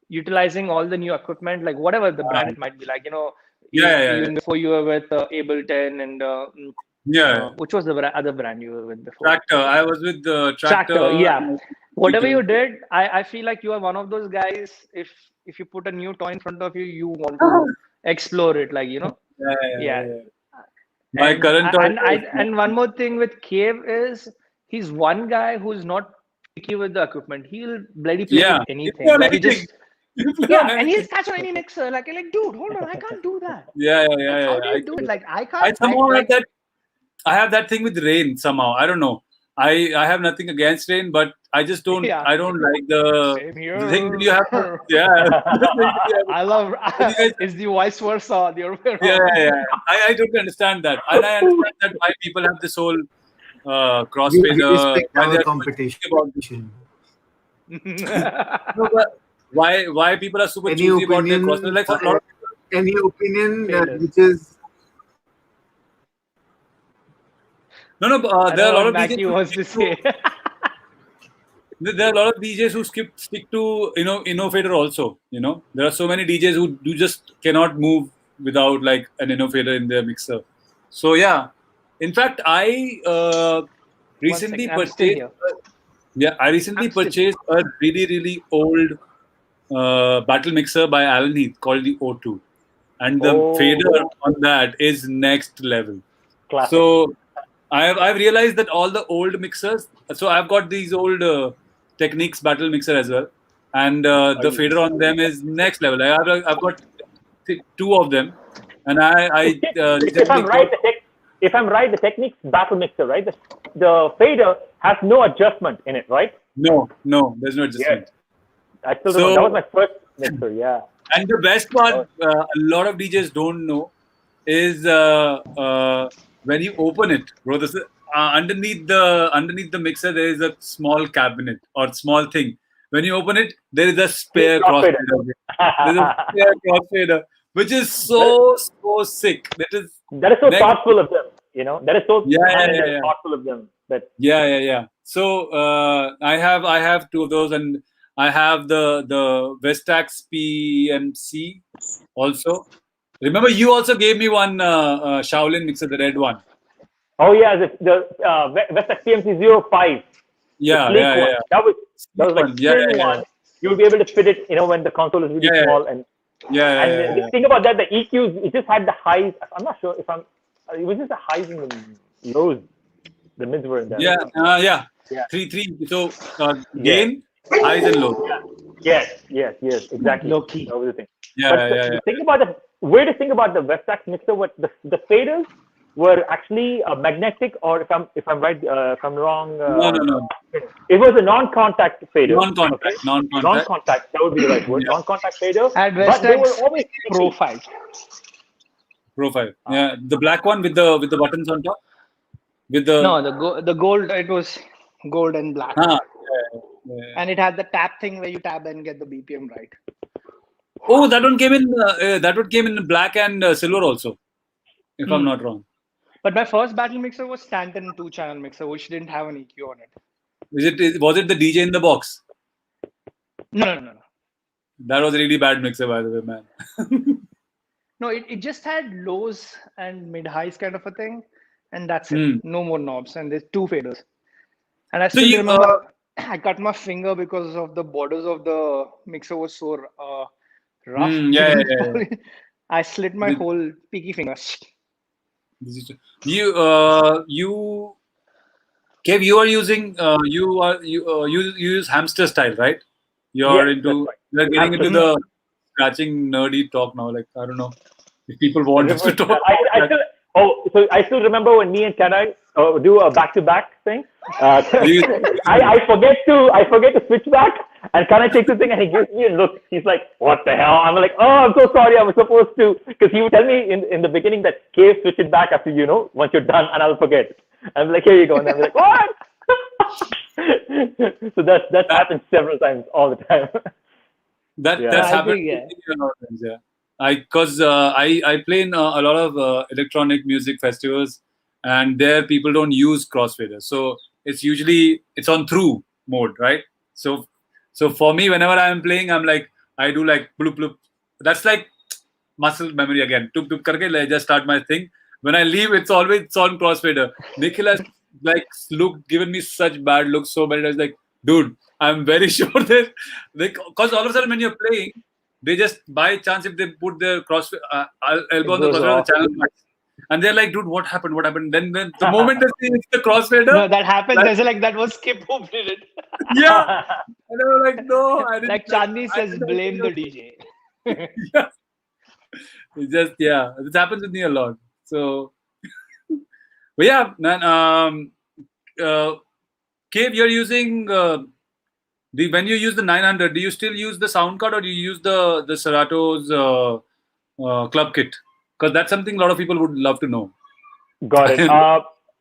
utilizing all the new equipment, like whatever the brand it might be, like Yeah. even before you were with Ableton and Yeah. which was the other brand you were with before? Tractor. I was with the Tractor, tractor. yeah. Whatever Detail. you did, I feel like you are one of those guys. If you put a new toy in front of you, you want to explore it, like yeah. Yeah. My current toy. And one more thing with Cave is he's one guy who's not picky with the equipment. He'll bloody play Yeah. with You play anything. on Like he anything. just You play on yeah, and he'll anything. catch on any mixer. Like dude, hold on, I can't do that. Yeah. Like how do I you do it? get it. Like I I can't. somehow have that. I have that thing with rain somehow. I don't know. I have nothing against rain, but I just don't. Yeah, I don't like the same thing that you have to. here. Yeah. The thing that you have I love when you guys, it's the vice versa, the other way yeah, around. I totally understand that, and I understand that why people have this whole We crossfader. respect Why our they're so much competition. choosy about this. No, but why people are super Any choosy about their opinion? crossfader? Like for a lot of people. Any opinion Failures. which is No. I There are know a lot what of Mackie DJs who wants to say. There are a lot of DJs who stick to innovator also. There are so many DJs who just cannot move without like an innovator in their mixer. So yeah, in fact, I 1 recently second, I'm still purchased. here. Yeah, I recently I'm still purchased a really old battle mixer by Alan Heath called the O2, and the fader Oh, on that is next level. classic. So I've realized that all the old mixers. So I've got these old Techniques battle mixer as well, and Are the you? fader on them is next level. I've got two of them, and I If I'm recently right, got. the Technics battle mixer, right? The fader has no adjustment in it, right? No, there's no Yes. adjustment. I still remember that was So, my first mixer. Yeah. and the best part, Oh, a lot of DJs don't know, is when you open it, bro. Underneath the mixer, there is a small cabinet or small thing. When you open it, there is a spare crossfader. crossfader. There's a spare crossfader, which is so sick. That is That is so next. thoughtful of them. That is so Yeah, kind yeah, and yeah. thoughtful of them. That Yeah. So I have two of those, and I have the Vestax PMC also. Remember, you also gave me one Shaolin mixer, the red one. oh yeah, the Vestax PMC 05, the Yeah, sleek yeah, one. yeah. That was like One. Yeah, thin yeah, one. You would be able to fit it, when the console is really yeah, small. And yeah, yeah, the thing about that, the EQs, it just had the highs. I'm not sure if it was just the highs and the lows. The mids were in there, yeah, I think. yeah, yeah. Yeah. Three. So Yes. gain, highs and lows. Yes, exactly. low key. That was the thing. Yeah, But yeah, the yeah. thing about the way to think about the Vestax mixer, what the faders were actually magnetic, or if I'm right, if I'm wrong, No. it was a non-contact fader. Okay, Non-contact, non-contact. non-contact. That would be the right word. Yeah, Non-contact fader, At but they were Vestax always Pro sticky. 5. profile. Yeah, the black one with the buttons on top. With the No, the gold, it was gold and black. yeah. And it had the tap thing where you tap and get the BPM right. Oh, that one came in black and silver also, if I'm not wrong. But my first battle mixer was Stanton 2-channel mixer, which didn't have an EQ on it. Was it the DJ in the box? No. That was a really bad mixer, by the way, man. No, it just had lows and mid highs kind of a thing, and that's it. No more knobs, and there's two faders. And I still remember I cut my finger because of the borders of the mixer was so rough. Yeah. I slit my whole pinky finger. You Kev, you are using you use hamster style, right? You're Yes, that's into right. you're getting into the scratching nerdy talk now. Like, I don't know if people want us to talk. I still remember when me and Kan-i do a back-to-back thing. I forget to switch back, and Kan-i takes the thing and he gives me a look. He's like, "What the hell?" I'm like, "Oh, I'm so sorry. I was supposed to," because he would tell me in the beginning that Cave switch it back after once you're done, and I'll forget. I'm like, "Here you go," and I'm like, "What?" So that's happened several times, all the time. That's I happened think, yeah. to me a lot of times, yeah. I play in a lot of electronic music festivals, and there people don't use crossfaders, so it's on through mode, right? So for me, whenever I'm playing, I do like bloop bloop. That's like muscle memory again. Toop toop karke, I just start my thing. When I leave, it's on crossfader. Nikhil has given me such bad looks so many times. Like, dude, I'm very sure that because all of a sudden when you're playing, they just by chance if they put their elbow on the crossfader, the channel cuts. And they're like, dude, what happened? What happened? Then the moment they see it's the crossfader, No, that happens. There's like that was Skip who did it. yeah. And they were like, no, I didn't. Like Chandni says, blame the DJ. Yeah. It's just this happens with me a lot. So, but yeah, man. Cave, you're using when you use the 900. Do you still use the sound card or do you use the Serato's club kit? Because that's something a lot of people would love to know. Got it.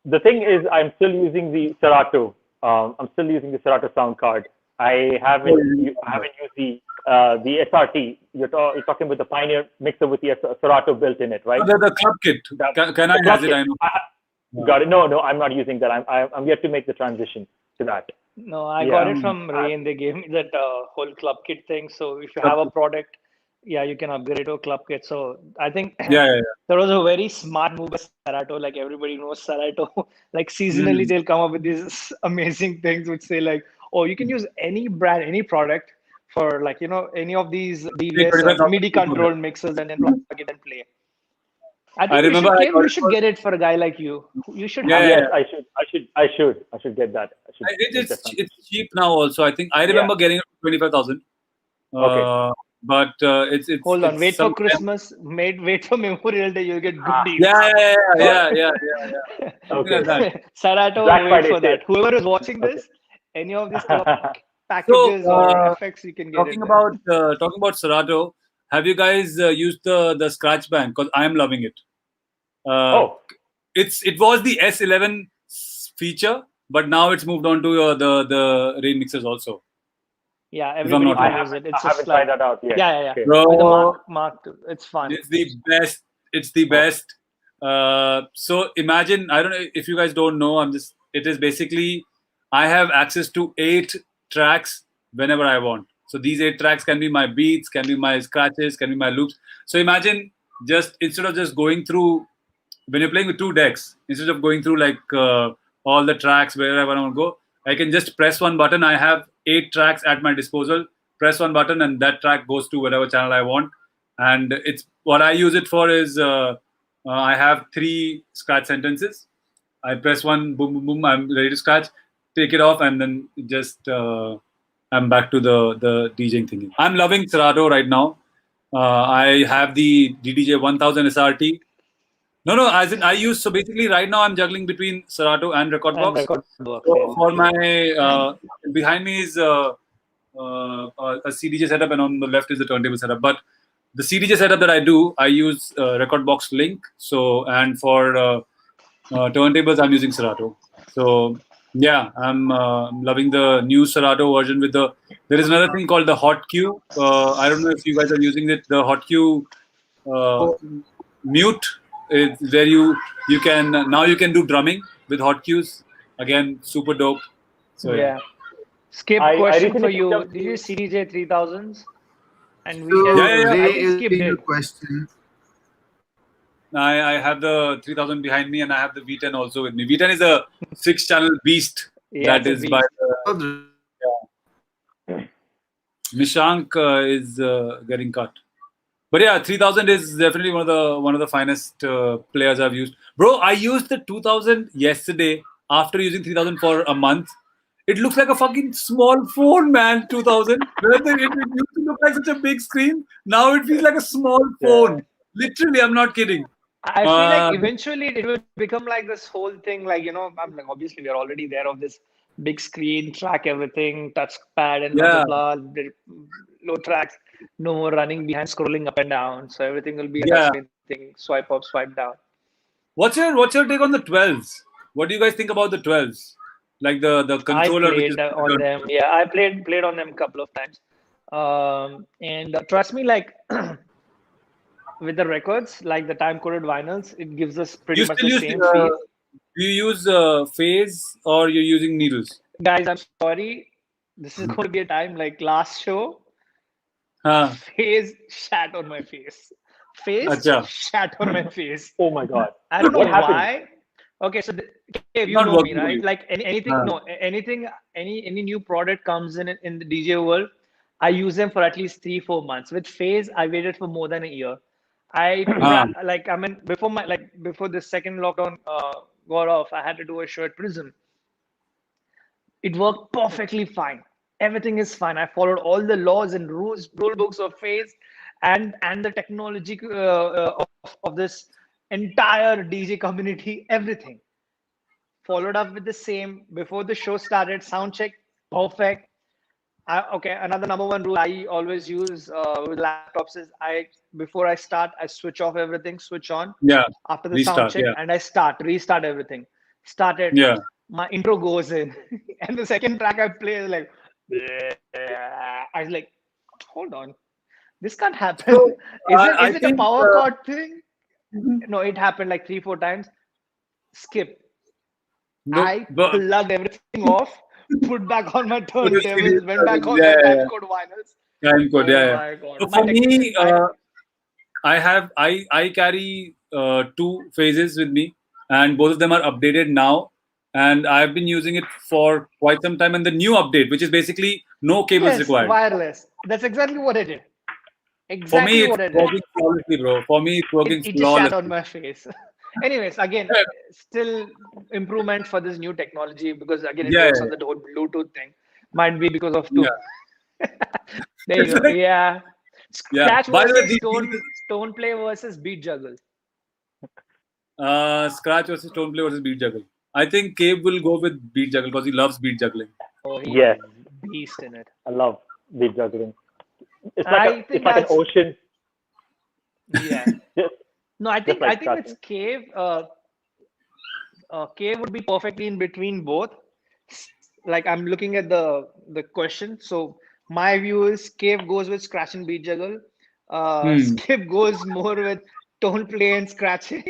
The thing is, I'm still using the Serato. I'm still using the Serato sound card. I haven't used the SRT. You're talking about the Pioneer mixer with the Serato built in it, right? The club kit. Can I has it? I know. Got it. No, I'm not using that. I'm yet to make the transition to that. No, I got Yeah. it from Rain. They gave me that whole club kit thing. So if you Club have a kit. product, yeah, you can upgrade to a club kit. So I think Yeah, yeah, there was a very smart move by Serato. Like everybody knows Serato. Like yeah. seasonally, they'll come up with these amazing things which say like, oh, you can use any brand, any product for like any of these Pay DVS 25,000 MIDI for that. controlled mixers and then plug it and play. I I think you remember should, I Kev, got you it should for. get it for a guy like you. You should Yeah, have yeah, Yes, that. yeah. I should get that. I should get that one. It's cheap now also. I think I Yeah. remember getting it for 25,000. Okay. But Hold on, it's wait for some. Christmas, wait for Memorial Day, you'll get good Ah. deals. Yeah, yeah, yeah, Oh, yeah, yeah, yeah, yeah. Something like okay. that. Sarato, Black wait Friday for sale. that. Whoever is watching Okay. this, any of these club So packages or effects, you can get it there. talking about Serato, have you guys used the scratch band? Because I am loving it. Uh, Oh, it was the S11 feature, but now it's moved on to the rain mixers also. Yeah, If I'm everybody not can wrong. use it. I It's just haven't tried like, that out yet. yeah. Okay. With the Bro, Mark 2. It's fun. it's the best. It's the Oh, best. So imagine, I don't know if you guys don't know. It is basically, I have access to 8 tracks whenever I want. So these 8 tracks can be my beats, can be my scratches, can be my loops. So imagine just instead of just going through when you're playing with 2 decks, instead of going through like all the tracks wherever I want to go, I can just press one button. I have 8 tracks at my disposal. Press one button, and that track goes to whatever channel I want. And it's what I use it for is I have 3 scratch sentences. I press one, boom, boom, boom. I'm ready to scratch. Take it off, and then just I'm back to the DJing thingy. I'm loving Serato right now. I have the DDJ 1000 SRT. No. As in, I use so basically right now I'm juggling between Serato and Record And Box. record box, So yeah. for my behind me is a CDJ setup, and on the left is the turntable setup. But the CDJ setup that I do, I use Record Box Link. So and for turntables, I'm using Serato. So yeah, I'm loving the new Serato version with the. There is another thing called the Hot Q. I don't know if you guys are using it. The Hot Q uh, Oh, mute is where you can now you can do drumming with hot cues. Again, super dope. So yeah. Yeah. Skip I question for recently picked you. up Did you CDJ 3000s and so V10s? Yeah, yeah, I Ray think is Skip being a did. question. I have the 3000 behind me, and I have the V10 also with me. V10 is a 6-channel beast Yeah, that it's a is by beast. Nishank is getting cut. But yeah, 3000 is definitely one of the finest players I've used. Bro, I used the 2000 yesterday after using 3000 for a month. It looks like a fucking small phone, man. 2000. It used to look like such a big screen. Now it feels like a small yeah. phone. Literally, I'm not kidding. I feel like Uh, eventually it will become like this whole thing, like, I'm like, obviously we are already there of this big screen, track everything, touchpad and yeah, blah, blah, blah, low tracks, no more running behind, scrolling up and down. So everything will be a yeah. touchscreen thing, swipe up, swipe down. What's your take on the 12s? What do you guys think about the 12s? Like the I controller, which is played on them. Yeah, I played on them a couple of times. And trust me, like with the records, like the time coded vinyls, it gives us pretty you much still the use same feel. do you use phase or you're using needles? Guys, I'm sorry. This is going to be a time like last show. Huh. Face shat on my face. Face Acha. shat on my face. Oh my God. I don't know What happened? why. Okay, so Kev, you Not know me, working for right? you. Like anything, Huh. no, anything, any new product comes in the DJ world, I use them for at least 3-4 months. With Phase, I waited for more than a year. Huh. Before the second lockdown got off, I had to do a show at Prism. It worked perfectly fine. Everything is fine. I followed all the laws and rules, rule books of Phase, and the technology of this entire DJ community. Everything followed up with the same before the show started. Sound check, perfect. Okay, another number one rule I always use with laptops is I before I start, I switch off everything, switch on Yeah. after the sound Restart. check, Yeah. and I restart everything. Started, Yeah. my intro goes in, and the second track I play is like, I was like, hold on, this can't happen. So I Is it a think power chord thing? No, it happened like 3-4 times. Skip. no, I but plugged everything off, put back on my Put the CD, turntables, went back on my yeah, yeah, timecode vinyls. time code, Oh yeah, yeah. my god. So My for me, I I carry two phases with me, and both of them are updated now. And I've been using it for quite some time. And the new update, which is basically no cables yes, required. wireless. That's exactly what I did. For me, Exactly it's what I did. working flawlessly, bro. For me, it's working It just shat on flawlessly. my face. Anyways, again, still improvement for this new technology because again it Yeah, works yeah, on the whole Bluetooth thing. Might be because of yeah. two. There you go. Yeah. Yeah. Scratch By the way, versus tone play versus beat juggle. Scratch versus Stone Play versus Beat Juggle. I think Cave will go with Beat Juggle because he loves beat juggling. Oh, Yes, he's beast in it. I love beat juggling. I It's think like an that's ocean, yeah. just No, I just think like it's scratching. Cave. Cave would be perfectly in between both. Like I'm looking at the question. So my view is Cave goes with scratch and beat juggle. Hmm. Skip goes more with tone play and scratching.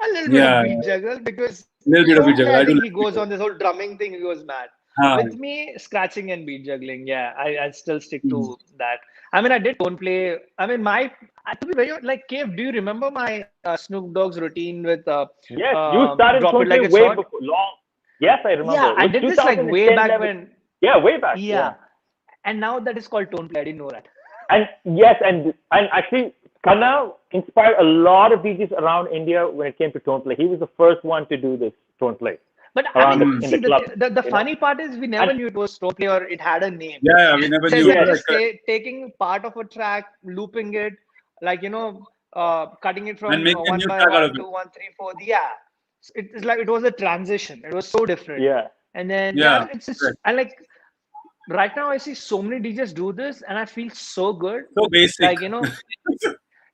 A little bit of Yeah, beat juggle because little bit of beat tone play. juggle. I I do think like he beat goes on this whole drumming thing. He goes mad. juggle. With me, scratching and beat juggling. Yeah, I still stick Hmm. to that. I mean, I did tone play. I mean, to be very like Cave. Do you remember my Snoop Dogg's routine with Yes, you started drop it Tone like it's way hot? before, long. Yes, I remember. Yeah, It I was did this like way 2010, back 11. when. Yeah, way back. Yeah. Yeah, and now that is called tone play. I didn't know that. And yes, and actually, Kanna inspired a lot of DJs around India when it came to tone play. He was the first one to do this tone play But I around mean, in the see, club, the you know. funny part is we And never knew it was tone play or it had a name. Yeah, yeah, we never So it's knew. like yes, Correct, just correct. taking part of a track, looping it, like cutting it And from making a one new by track out of one, it. two, one, three, four. Yeah, it's like it was a transition. It was so different. yeah, And then Yeah, yeah, it's just correct. I like right now I see so many DJs do this, and I feel so good. So basic. Like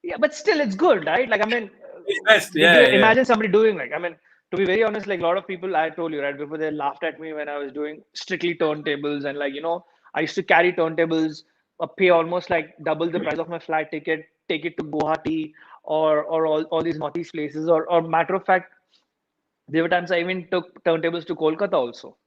yeah, but still it's good, right? Like I mean, It's best. did you Yeah, yeah. imagine somebody doing like I mean, to be very honest, like a lot of people I told you right before they laughed at me when I was doing strictly turntables and like I used to carry turntables, pay almost like double the price of my flight ticket, take it to Guwahati or all these northeast places or matter of fact, there were times I even took turntables to Kolkata also.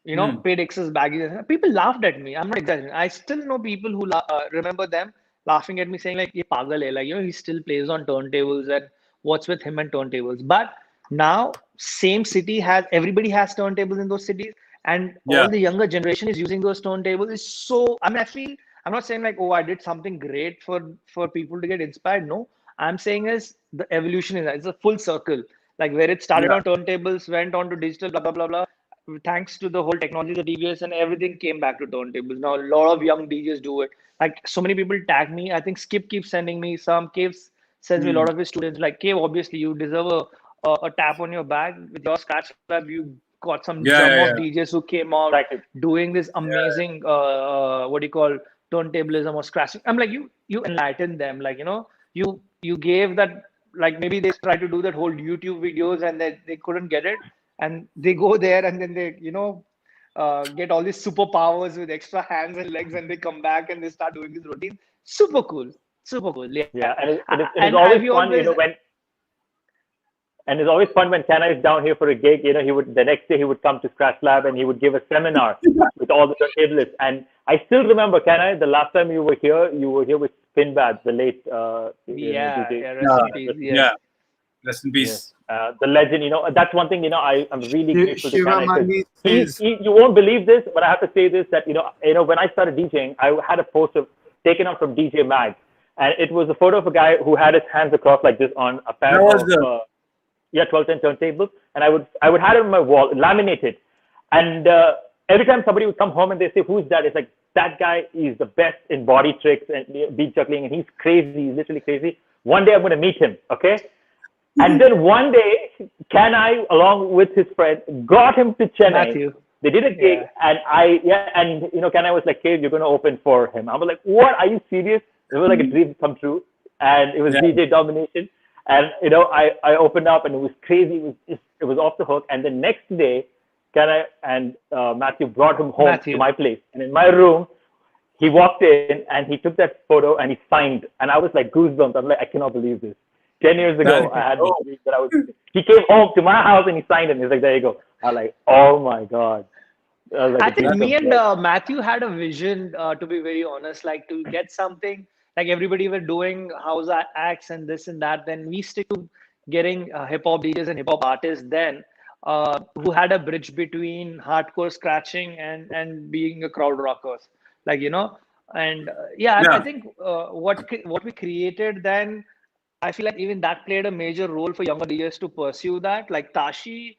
Hmm. Paid excess baggage. People laughed at me. I'm not exaggerating. I still know people who remember them laughing at me, saying like, "Ye pagal hai." Like he still plays on turntables, and what's with him and turntables? But now, same city has everybody has turntables in those cities, and Yeah. all the younger generation is using those turntables. Is so. I mean, I feel I'm not saying like, oh, I did something great for people to get inspired. No, I'm saying is the evolution is it's a full circle. Like where it started Yeah. on turntables, went on to digital, blah blah blah blah, thanks to the whole technology, the DVS and everything came back to turntables. Now a lot of young DJs do it. Like so many people tag me. I think Skip keeps sending me some. Cave sends me a Hmm. lot of his students. Like Cave, obviously you deserve a tap on your back with your scratch lab. You got some Yeah, gem yeah, of yeah. DJs who came out exactly. doing this Yeah. amazing what do you call turntablism or scratching. I'm like you enlightened them. Like you gave that like maybe they try to do that whole YouTube videos and they couldn't get it and they go there and then they get all these superpowers with extra hands and legs and they come back and they start doing this routine. Super cool, yeah. Yeah, and it is And always we fun, always when and it's always fun when Kana is down here for a gig. He would the next day he would come to Scratch Lab and he would give a seminar with all the turntablists. And I still remember, Kana, the last time you were here with Spinbad, the late DJ. yeah, rest Yeah. in peace, yes. Yeah. Rest in Yes. peace. The legend. That's one thing. I'm really grateful to Shiva Kana because Mani says, you won't believe this, but I have to say this that when I started DJing, I had a poster taken out from DJ Mag, and it was a photo of a guy who had his hands across like this on a That pair was of the 1210 turntables, and I would have it on my wall, laminated, and every time somebody would come home and they say, "Who's that?" It's like that guy is the best in body tricks and beat juggling, and he's crazy. He's literally crazy. One day I'm going to meet him, okay? And then one day, Kanai, along with his friend, got him to Chennai. Matthew. They did a gig, Yeah. and Kanai was like, "Cave, you're going to open for him." I was like, "What? Are you serious?" It was like a dream come true, and it was Yeah. DJ domination. And I opened up, and it was crazy. It was off the hook. And the next day, Kanai and Matthew brought him home Matthew. to my place, and in my room, he walked in and he took that photo and he signed, and I was like goosebumps. I'm like, I cannot believe this. 10 years ago, I had this dream that I was. He came home to my house and he signed it. And he's like, there you go. I'm like, oh my god. like I a think piece me of and bread. Matthew had a vision, to be very honest, like to get something like everybody were doing house acts and this and that. Then we stick to getting hip hop DJs and hip hop artists then who had a bridge between hardcore scratching and being a crowd rockers, like And yeah, I Yeah, think what we created then, I feel like even that played a major role for younger DJs to pursue that. Like Tashi,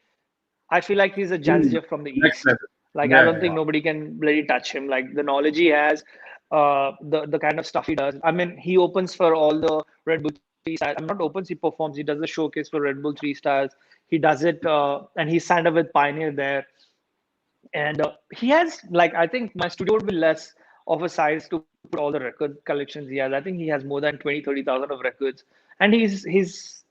I feel like he's a mm, jazz from the next East. level. Like I Yeah, don't yeah, think nobody can really touch him. Like the knowledge he has, the kind of stuff he does. I mean, he opens for all the Red Bull Three Stars. I'm not opens. He performs. He does the showcase for Red Bull Three Stars. He does it, and he signed up with Pioneer there. And he has like I think my studio would be less of a size to put all the record collections he has. I think he has more than 20-30,000 of records, and he's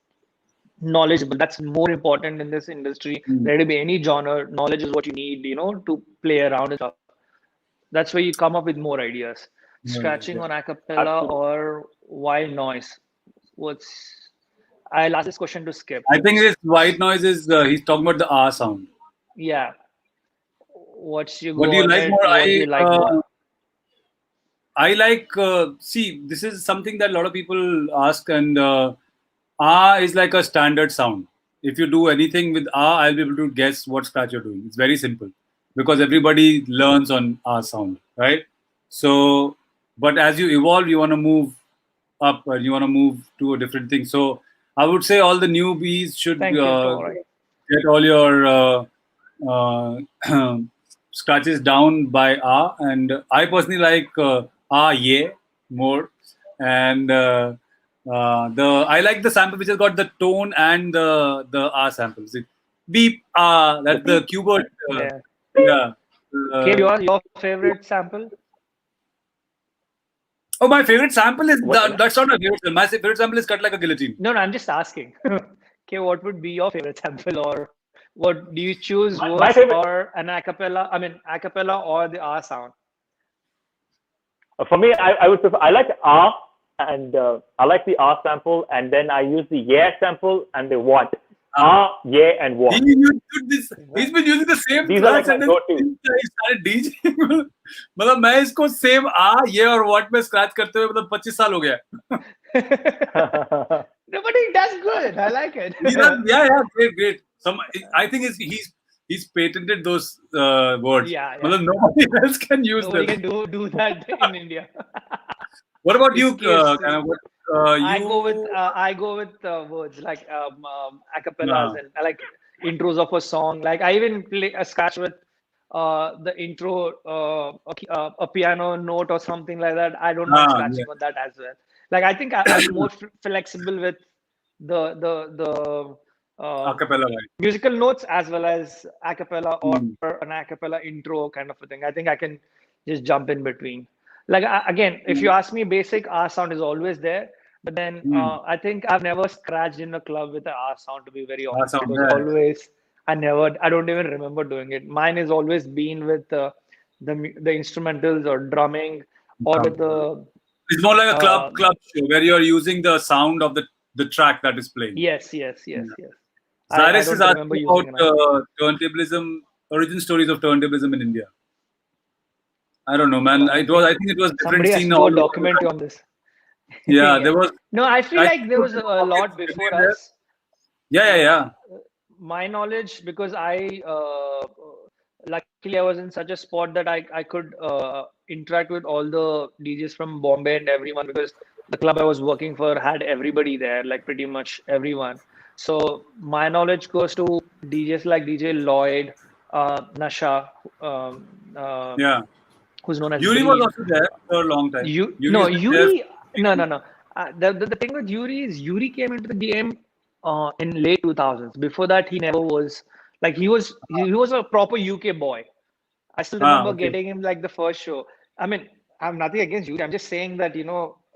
knowledgeable. That's more important in this industry. mm, Let it be any genre. Knowledge is what you need, to play around and stuff. That's where you come up with more ideas. yeah, Scratching yeah. on acapella Absolutely. or wild noise. What's I'll ask this question to Skip. I think this white noise is he's talking about the R sound. Yeah. What's your What do go you on like it? more? What do you like more? I like see this is something that a lot of people ask, and R is like a standard sound. If you do anything with R, I'll be able to guess what scratch you're doing. It's very simple because everybody learns on R sound, right? So, but as you evolve, you want to move up and you want to move to a different thing. So, I would say all the newbies should Thank you. All right. get all your scratches down by R, and I personally like R yeah more, and the I like the sample which has got the tone and the R samples. Beep The that's the beep. keyboard. Yeah. Yeah. Kib, Uh, your favorite sample? oh, my favorite sample is What? that's not my favorite sample. My favorite sample is cut like a guillotine. No, I'm just asking. Okay, what would be your favorite sample, or what do you choose, My verse favorite. or an acapella? I mean, acapella or the R sound? For me, I would prefer. I like R and I like the R sample, and then I use the yeah sample and the what. Uh, R, yeah, and he what. used this. He's been using the same These are like my sentence go-to. since he started DJing. मतलब मैं इसको same ये और what में scratch करते हुए मतलब 25 साल हो गया. No, but he does good. I like it. Yeah, great. I think he's patented those words. Yeah. मतलब nobody else can use Nobody them. can do that in India. What about you? Escapes. Kind of what I you? go with words like acapellas, Nah, and I like intros of a song. Like I even play a scratch with the intro, a piano note or something like that. I don't mind yeah. scratching on that as well. Like I think I'm more flexible with the Acapella, right? musical notes as well as acapella or Hmm. an acapella intro kind of a thing. I think I can just jump in between. Like again, if you ask me, basic R sound is always there. But then Hmm. I think I've never scratched in a club with an R sound. To be very honest, it Sound, was yeah. always I don't even remember doing it. Mine has always been with the instrumentals or drumming or with the It's more like a uh, club show where you're using the sound of the track that is playing. yes. I Zaris is don't remember asking using about an R. turntablism, origin stories of turntablism in India. I don't know, man. I I think think it was different somebody has scene to do all a over the documentary country. on this. Yeah, there Yeah. was. No, I feel I like think there there was was a lot pockets before there. us. Yeah. My knowledge, because luckily I was in such a spot that I could interact with all the DJs from Bombay and everyone, because the club I was working for had everybody there, like pretty much everyone. So my knowledge goes to DJs like DJ Lloyd, Nasha, um, uh, Yeah. who's known as Yuri was Breed. also there for a long time. You Yuri no has been there. Yuri no. The thing with Yuri is Yuri came into the game in late 2000s. Before that, he never was like he was a proper UK boy. I still remember Okay. getting him like the first show. I mean, I'm nothing against Yuri. I'm just saying that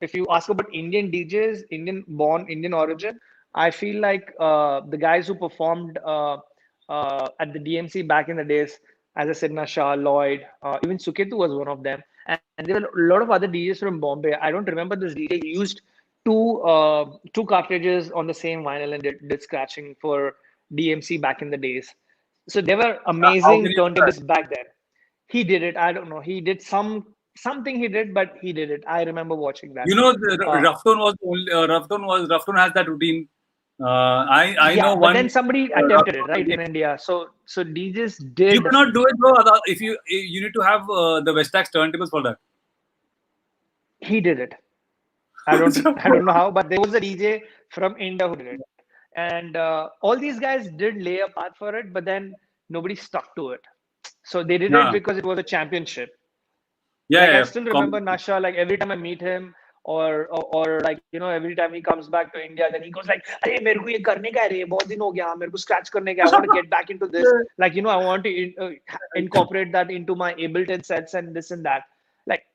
if you ask about Indian DJs, Indian born, Indian origin, I feel like the guys who performed at the DMC back in the days, as I said, Nasha, Lloyd, even Suketu was one of them. And there were a lot of other DJs from Bombay. I don't remember this DJ. He used two cartridges on the same vinyl and did scratching for DMC back in the days. So they were How can amazing you scratch? turntablists back then. He did it. I don't know. He did something he did, but he did it. I remember watching that. You know, the Roughtone was only Roughtone has that routine. I know but one. then somebody attempted it, right, in India. So DJs did. You cannot do it, bro. If you need to have the Westax turntables for that. He did it. I don't know how, but there was a DJ from India who did it, and all these guys did lay a path for it, but then nobody stuck to it. So they did it because it was a championship. Yeah, I still remember Nasha. Like every time I meet him, or like every time he comes back to India, then he goes like, "Arey, मेरे को ये करने का है रे, बहुत दिन हो गया, मेरे को scratch करने का, I want to get back into this. Like I want to incorporate that into my Ableton sets and this and that. Like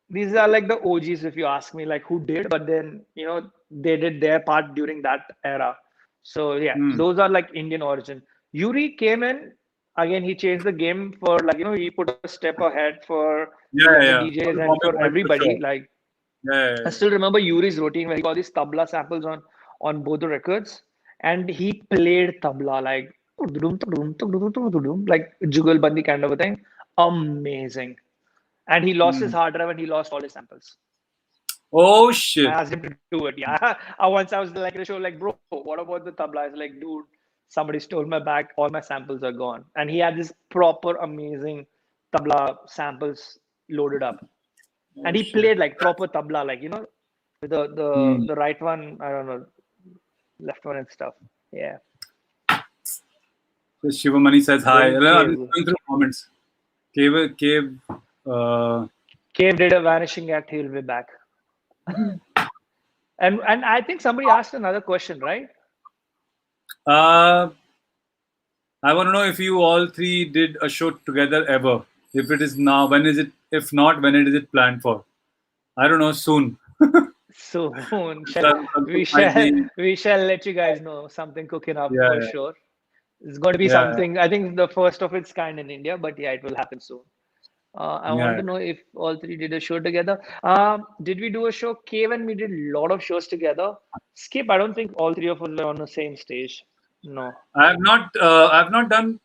these are like the OGs, if you ask me, like who did, but then they did their part during that era. So yeah, those are like Indian origin. Yuri came in. Again, he changed the game for he put a step ahead for DJs and for everybody. Like, I still remember Yuri's routine where he got these tabla samples on both the records, and he played tabla like jugalbandi kind of a thing. Amazing. And he lost his hard drive and he lost all his samples. Oh shit! I asked him to do it. Yeah. Once I was like in a show, like, bro, what about the tabla? I was like, dude, somebody stole my bag. All my samples are gone. And he had this proper amazing tabla samples loaded up. And he played like proper tabla, like with the right one, I don't know, left one and stuff. Yeah. So Shivamani says hi. I'm going through comments. Cave did a vanishing act. He'll be back. and I think somebody asked another question, right? I want to know if you all three did a show together ever. If it is now, when is it? If not, when is it planned for? I don't know. Soon. Soon. We shall let you guys know something cooking up for sure. It's going to be something. I think the first of its kind in India, but yeah, it will happen soon. I want to know if all three did a show together. Did we do a show? Cave and we did a lot of shows together. Skip, I don't think all three of us were on the same stage. No, I have not. I've not done.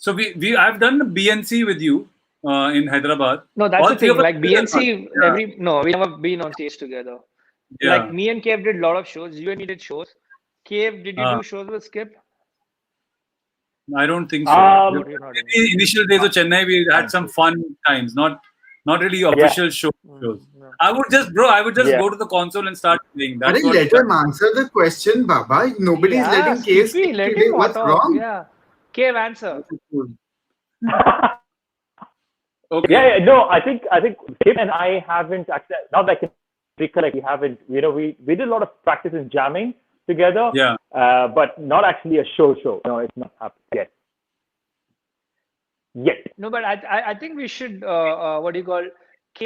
So I've done the BNC with you in Hyderabad. No, that's all the thing. Like BNC, we never been on stage together. Yeah. Like me and Cave did a lot of shows. You and me did shows. Cave, did you do shows with Skip? I don't think so. In the initial days of Chennai, we had some fun times, not really official shows. No. I would just go to the console and start playing. That's let him answer the question, Baba. Nobody's letting Cave speak today. What's wrong? Yeah. Cave, answer. Okay. Yeah, no, I think Cave and I haven't actually, now that I can recollect, we haven't, we did a lot of practice in jamming together, but not actually a show. No, it's not happened yet. No, but I think we should, what do you call,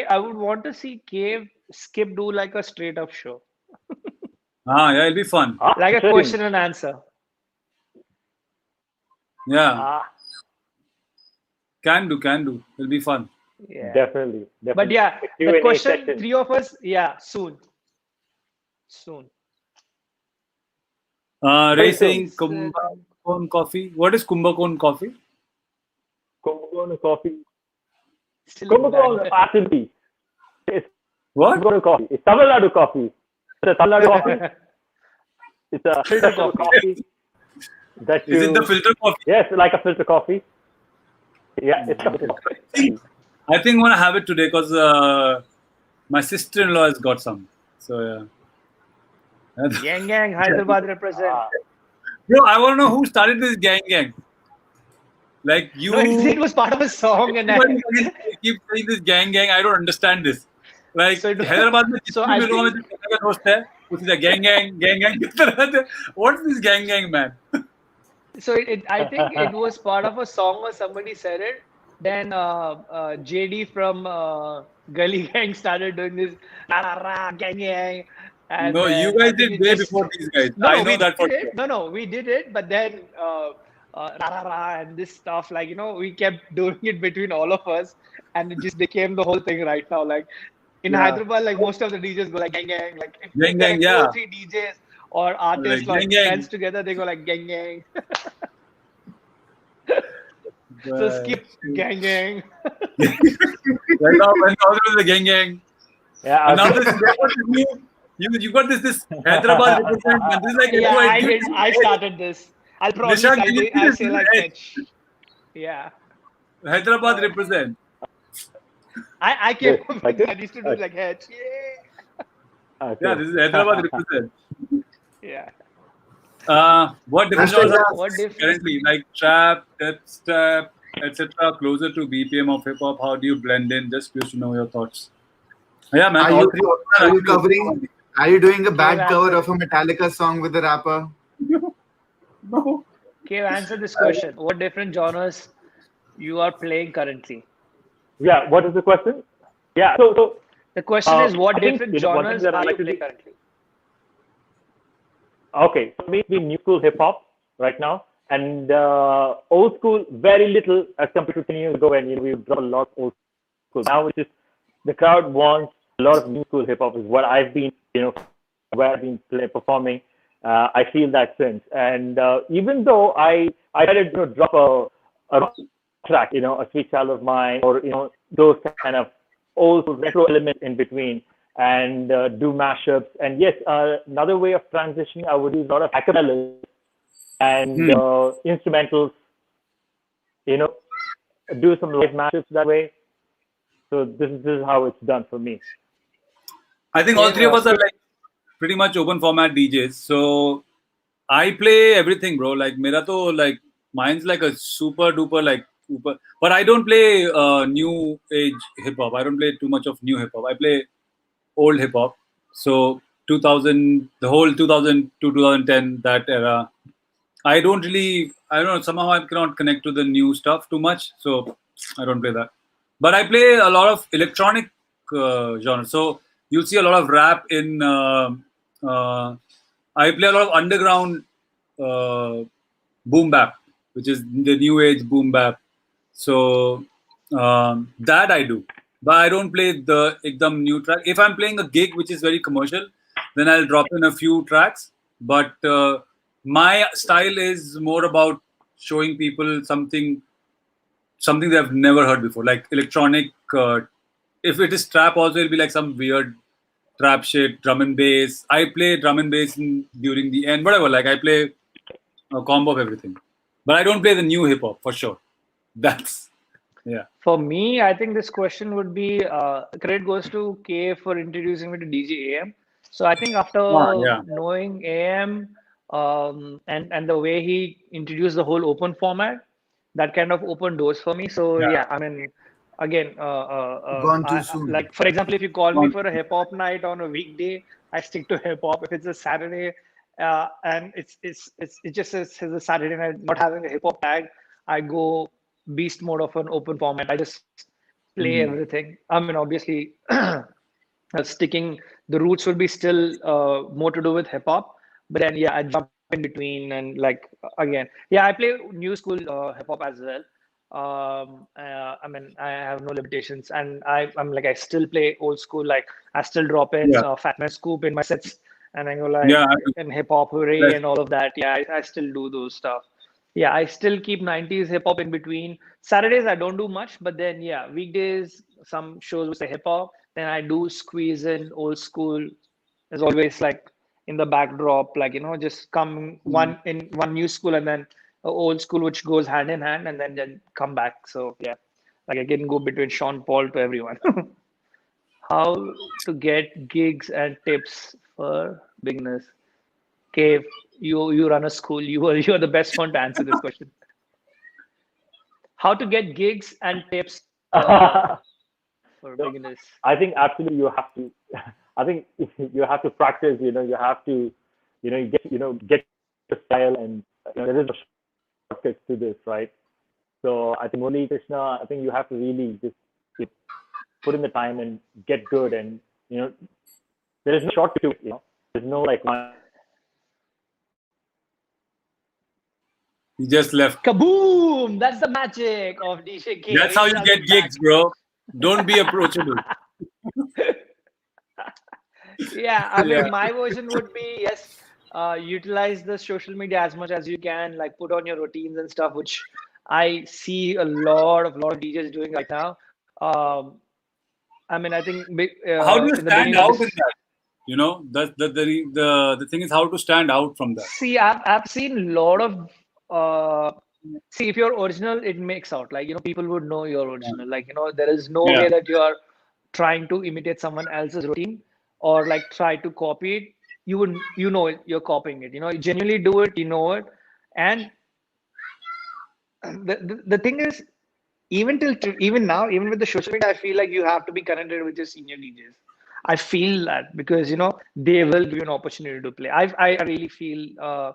I would want to see Cave Skip do like a straight up show. Yeah, it'll be fun. Like a question and answer. Yeah. Can do. It'll be fun. Yeah. Definitely. But yeah, the question, session. Three of us, soon. Ray saying Kumbhakon coffee. What is Kumbhakon coffee? Kumbhakon coffee. Kumbhakon actually. What? Kumbhakon coffee. It's Tamil Nadu coffee. It's a Tamil Nadu coffee. It's a filter coffee. Is it the filter coffee? Yes, like a filter coffee. Yeah, it's a filter coffee. I think I'm gonna have it today because my sister-in-law has got some. So yeah. Gang, Hyderabad represent. Bro, I want to know who started this gang. Like you. No, it was part of a song, and I keep saying this gang. I don't understand this. Like Hyderabad में जितने भी लोगों में जो दोस्त है, उसी का gang. What's this gang, man? So I think it was part of a song or somebody said it. Then JD from Gully Gang started doing this gang. And, no, you guys did way before these guys. I know that for sure. No, we did it, but then and this stuff, like we kept doing it between all of us, and it just became the whole thing right now. Like in Hyderabad, like most of the DJs go like gang, like if gang, two or three DJs or artists like friends together, they go like gang. So skip gang. Right now, when all there was the gang. Yeah. And now this you got this Hyderabad represent, and this is like Yeah, I everyone. did. I started this. I'll probably Nishank, can you see I this? say This is like H. H. Yeah. Hyderabad represent. I came This, up like with this. that. I used to do like H. Yeah. Yeah, Okay. this is Hyderabad represent. Yeah. What different Hashtag genres are last. What different? currently like trap, dubstep, etc. Closer to BPM of hip hop. How do you blend in? Just curious to know your thoughts. Yeah, man. Are All you three of them are are you actually covering? Are you doing a Cave bad cover answer. of a Metallica song with a rapper? no. Cave, answer this question. What different genres you are playing currently? Yeah. What is the question? Yeah. So The question is, what I think different one thing genres that I are like you to do. playing currently? Okay, for me, it's been new school hip hop right now, and old school very little as compared to 10 years ago when we dropped a lot of old school. Now it's just the crowd wants a lot of new school hip hop is what I've been where I've been performing. I feel that sense, and even though I tried to drop a rock track, a sweet child of mine, or those kind of old retro elements in between, and do mashups. And yes, another way of transitioning, I would use a lot of acapellas and Hmm. instrumentals. You know, do some live mashups that way. So this is how it's done for me. I think all Cave, three of us are like pretty much open format DJs. So I play everything, bro. Like mera to like mine's like a super duper like super. But I don't play new age hip hop. I don't play too much of new hip hop. I play old hip hop. So 2000, the whole 2000 to 2010, that era. I don't really, I don't know, somehow I cannot connect to the new stuff too much. So I don't play that. But I play a lot of electronic genre. So you'll see a lot of rap in, uh, I play a lot of underground uh, boom bap, which is the new age boom bap. So that I do, but I don't play the ekdam new track. If I'm playing a gig which is very commercial, then I'll drop in a few tracks. But my style is more about showing people something they've never heard before, like electronic. If it is trap, also it'll be like some weird trap shit, drum and bass. I play drum and bass during the end, whatever. Like I play a combo of everything, but I don't play the new hip hop for sure. That's yeah. For me, I think this question would be credit goes to K for introducing me to DJ AM. So I think after Yeah. knowing AM and the way he introduced the whole open format, that kind of opened doors for me. So Yeah. yeah, I mean, again, Gone too soon. like for example, if you call me for a hip hop night on a weekday, I stick to hip hop. If it's a Saturday and it just says it's a Saturday night, not having a hip hop tag, I go beast mode of an open format. I just play Mm. everything. I mean, obviously, sticking the roots will be still more to do with hip hop, but then yeah, I jump in between and like again, yeah, I play new school hip hop as well. I mean, I have no limitations, and I'm like I still play old school. Like I still drop in Yeah. Fat Man Scoop in my sets, and I go like Yeah. in hip hop hooray Like, and all of that. Yeah, I still do those stuff. Yeah, I still keep 90s hip hop in between. Saturdays I don't do much, but then yeah, weekdays some shows with the hip hop. Then I do squeeze in old school. There's always like in the backdrop, like just come one in one new school and then a old school which goes hand in hand and then come back. So yeah, like I can go between Sean Paul to everyone. How to get gigs and tips for beginners? Cave, you run a school. You are the best one to answer this question. How to get gigs and tips for So beginners? I think absolutely you have to. I think you have to practice. You have to, get your style, and there is a shortcut to this, right? So I think only Krishna. I think you have to really just put in the time and get good, and there is no shortcut to it. There's no like one. he just left. Kaboom! That's the magic of DJ Cave. That's how He you get doesn't back. gigs, bro. Don't be approachable. Yeah, I Yeah. mean, my version would be yes, utilize the social media as much as you can, like put on your routines and stuff, which I see a lot of DJs doing right now. I mean, I think How do you in the stand beginning of out in this. that? The thing is how to stand out from that. See, I've seen a lot of see, if you're original, it makes out. Like, people would know you're original. Like, there is no Yeah. way that you are trying to imitate someone else's routine or like try to copy it. You would, you're copying it. You genuinely do it, it. And the thing is, even now, even with the social media, I feel like you have to be connected with your senior DJs. I feel that because they will give you an opportunity to play. I really feel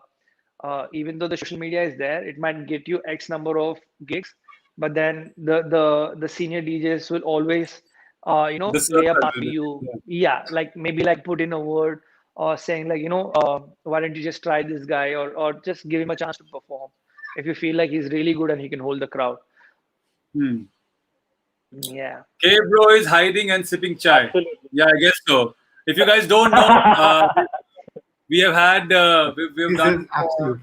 even though the social media is there, it might get you X number of gigs, but then the senior DJs will always The lay a circle. path to you. Yeah, like maybe like put in a word or saying like why don't you just try this guy, or just give him a chance to perform if you feel like he's really good and he can hold the crowd. Hmm. Yeah. K bro is hiding and sipping chai. Absolutely. Yeah, I guess so. If you guys don't know, we have had we've This is done absolutely.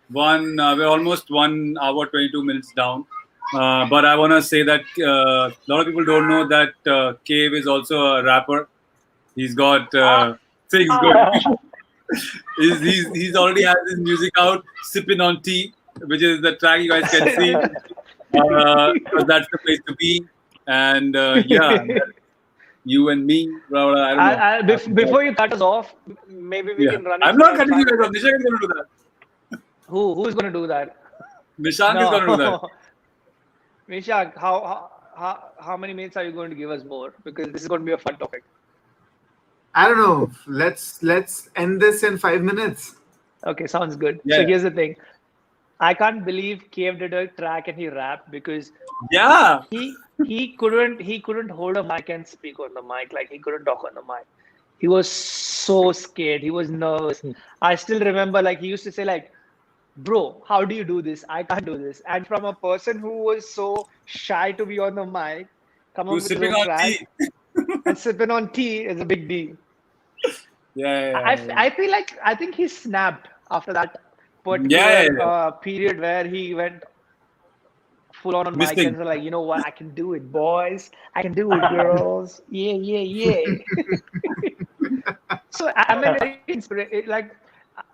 we're almost 1 hour 22 minutes down. But I want to say that a lot of people don't know that Cave is also a rapper. He's got things going. He's already has his music out, sipping on tea, which is the track you guys can see. Because that's the place to be. And yeah, you and me, blah, blah, I don't know. Before you cut us off, maybe we Yeah, can run it I'm for not like cutting you 5 guys off. minutes. Nishank is going to do that. Who's going to do that? Nishank is going to do that. No. Mishak, how many minutes are you going to give us more? Because this is going to be a fun topic. I don't know. Let's end this in 5 minutes. Okay, sounds good. Yeah. So here's the thing. I can't believe Cave did a track and he rapped because Yeah. he couldn't hold a mic and speak on the mic. Like he couldn't talk on the mic. He was so scared. He was nervous. I still remember like he used to say like, bro, how do you do this? I can't do this. And from a person who was so shy to be on the mic, come up Who's with his sipping own on track tea? and sipping on tea is a big deal. Yeah. I feel like I think he snapped after that Yeah. particular period where he went full on mic Missing. and so like, you know what, I can do it, boys. I can do it, girls. Yeah. So I'm very inspired. Like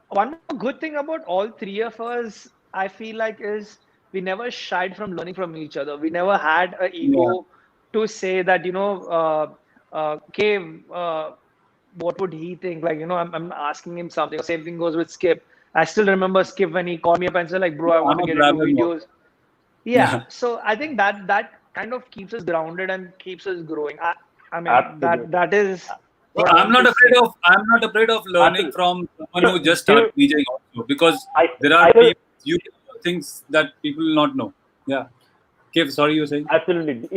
one more good thing about all three of us, I feel like, is we never shied from learning from each other. We never had an Yeah. ego to say that okay, what would he think? Like I'm asking him something. Same thing goes with Skip. I still remember Skip when he called me up and said like, bro, I I'm want to a get into grammar mod. videos. Yeah. So I think that kind of keeps us grounded and keeps us growing. I mean Absolutely. that is But what I I'm want not to afraid say. of learning Absolutely. from someone who just You started know, DJing also, because I there are I feel you things that people will not know. Yeah. Kev, sorry, you were saying? absolutely.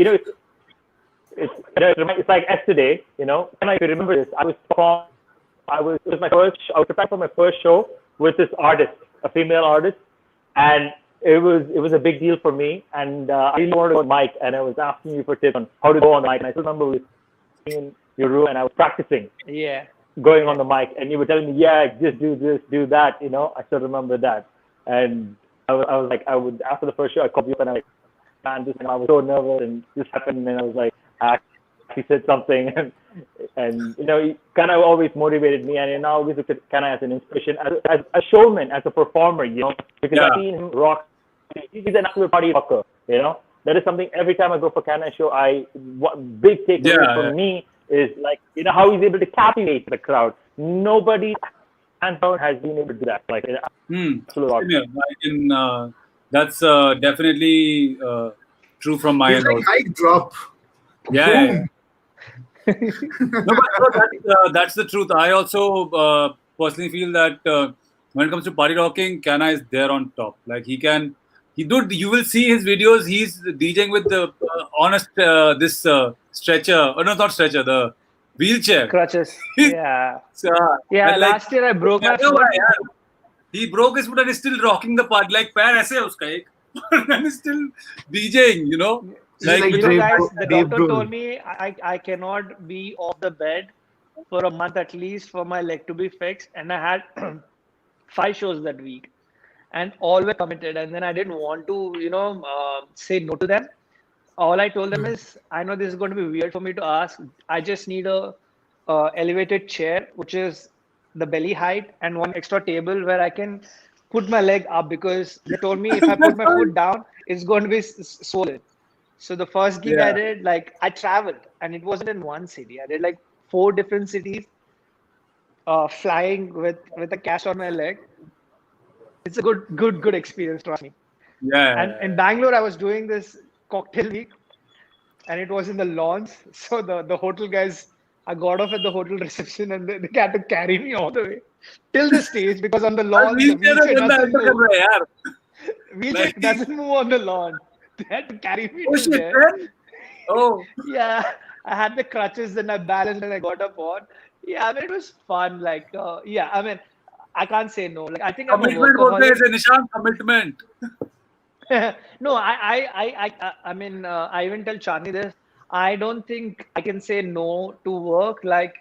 It's like yesterday. And I remember this. I was preparing for my first show with this artist, a female artist, and it was a big deal for me. And I really wanted to go on mic, and I was asking you for tips on how to go on the mic. And I still remember we were sitting in your room, and I was practicing Yeah. going on the mic, and you were telling me, yeah, just do this, do that. I still remember that. And I was like, I would after the first show, I called you up, and I was like, man, this, and I was so nervous, and this happened, and I was like, I actually said something, and he kind of always motivated me, and I always look at kind of as an inspiration, as a showman, as a performer, because Yeah. I've seen him rock. He's an absolute party rocker. That is something every time I go for Kan-i show, what big takeaway Yeah. for me is like, how he's able to captivate the crowd. Nobody hands down has been able to do that. Like, absolute rock. Same here. That's definitely true from my He's end like also. mic drop. Yeah. No, but that's the truth. I also personally feel that when it comes to party rocking, Kana is there on top. Like you will see his videos. He's DJing with the this stretcher. Oh no, not stretcher. The wheelchair. Crutches. Yeah. Yeah. And like, Last year I broke I my know why, foot. yeah. He broke his foot and is still rocking the part. Like पैर ऐसे है उसका एक and is still DJing. He's like Guys, the Dave doctor Grohl. told me I cannot be off the bed for a month at least for my leg to be fixed, and I had 5 shows that week. and all were committed. And then I didn't want to, say no to them. All I told them is, I know this is going to be weird for me to ask. I just need a elevated chair, which is the belly height, and one extra table where I can put my leg up, because they told me if I put my foot down, it's going to be swollen. So the first gig I Yeah. did, like I traveled, and it wasn't in one city. I did like 4 different cities, flying with a cast on my leg. It's a good experience, trust me. And Yeah. in Bangalore, I was doing this cocktail week, and it was in the lawns. So the hotel guys, I got off at the hotel reception, and they had to carry me all the way till the stage, because on the और lawn the wheelchair में wheelchair बंदा doesn't enter कर move. रहा है यार. Wheelchair Like, doesn't move on the lawn. They had to carry me oh till shit, there. man. Oh, Yeah, I had the crutches, and I balanced, and I got up on. Yeah, I mean, it was fun. Like, yeah, I mean, I can't say no. Like, I think I'm a commitment बोलते हैं workaholic. इसे निशान, commitment. No, I mean, I even tell Chani this. I don't think I can say no to work. Like,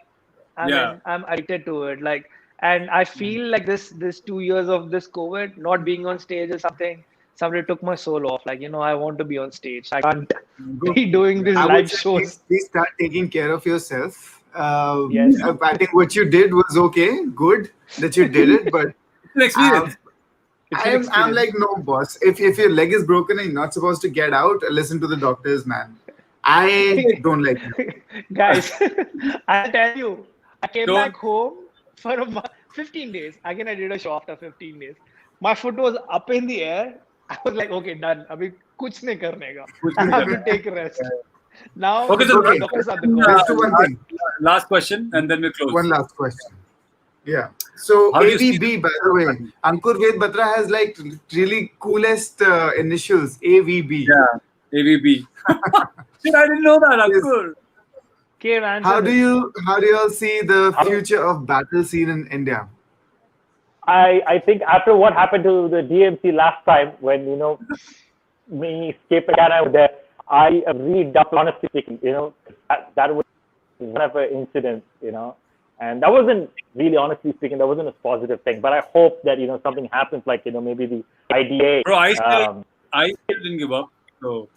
I Yeah. mean, I'm addicted to it. Like, and I feel like this 2 years of this COVID, not being on stage is something. Somebody took my soul off. Like, I want to be on stage. I can't be doing these I would live say shows. please start taking care of yourself. Yes. I think what you did was okay, good that you did it, but It's an experience. It's an I'm experience. like, no, boss. If your leg is broken and you're not supposed to get out, listen to the doctors, man. I don't like it. Guys, I'll tell you, I came Don't- back home for 15 days. Again, I did a show after 15 days. My foot was up in the air. I was like, okay, done. Abhi kuch nahi karne ka. I have to take a rest. Now, Okay, so the doctors are the Let's gods. do one thing. last question, and then we close. One last question. Yeah. So How do you see AVB, by the way, Ankur Ved Batra has like really coolest initials. AVB. Yeah, AVB. Shit, I didn't know that, Ankur. Okay, man. How do you all see the future of battle scene in India? I think after what happened to the DMC last time, when me, Skip, and I were there, I am really dumped, honestly speaking. That was one of an incident, and that wasn't really, honestly speaking, that wasn't a positive thing. But I hope that something happens, like maybe the IDA. Bro, I still didn't give up. So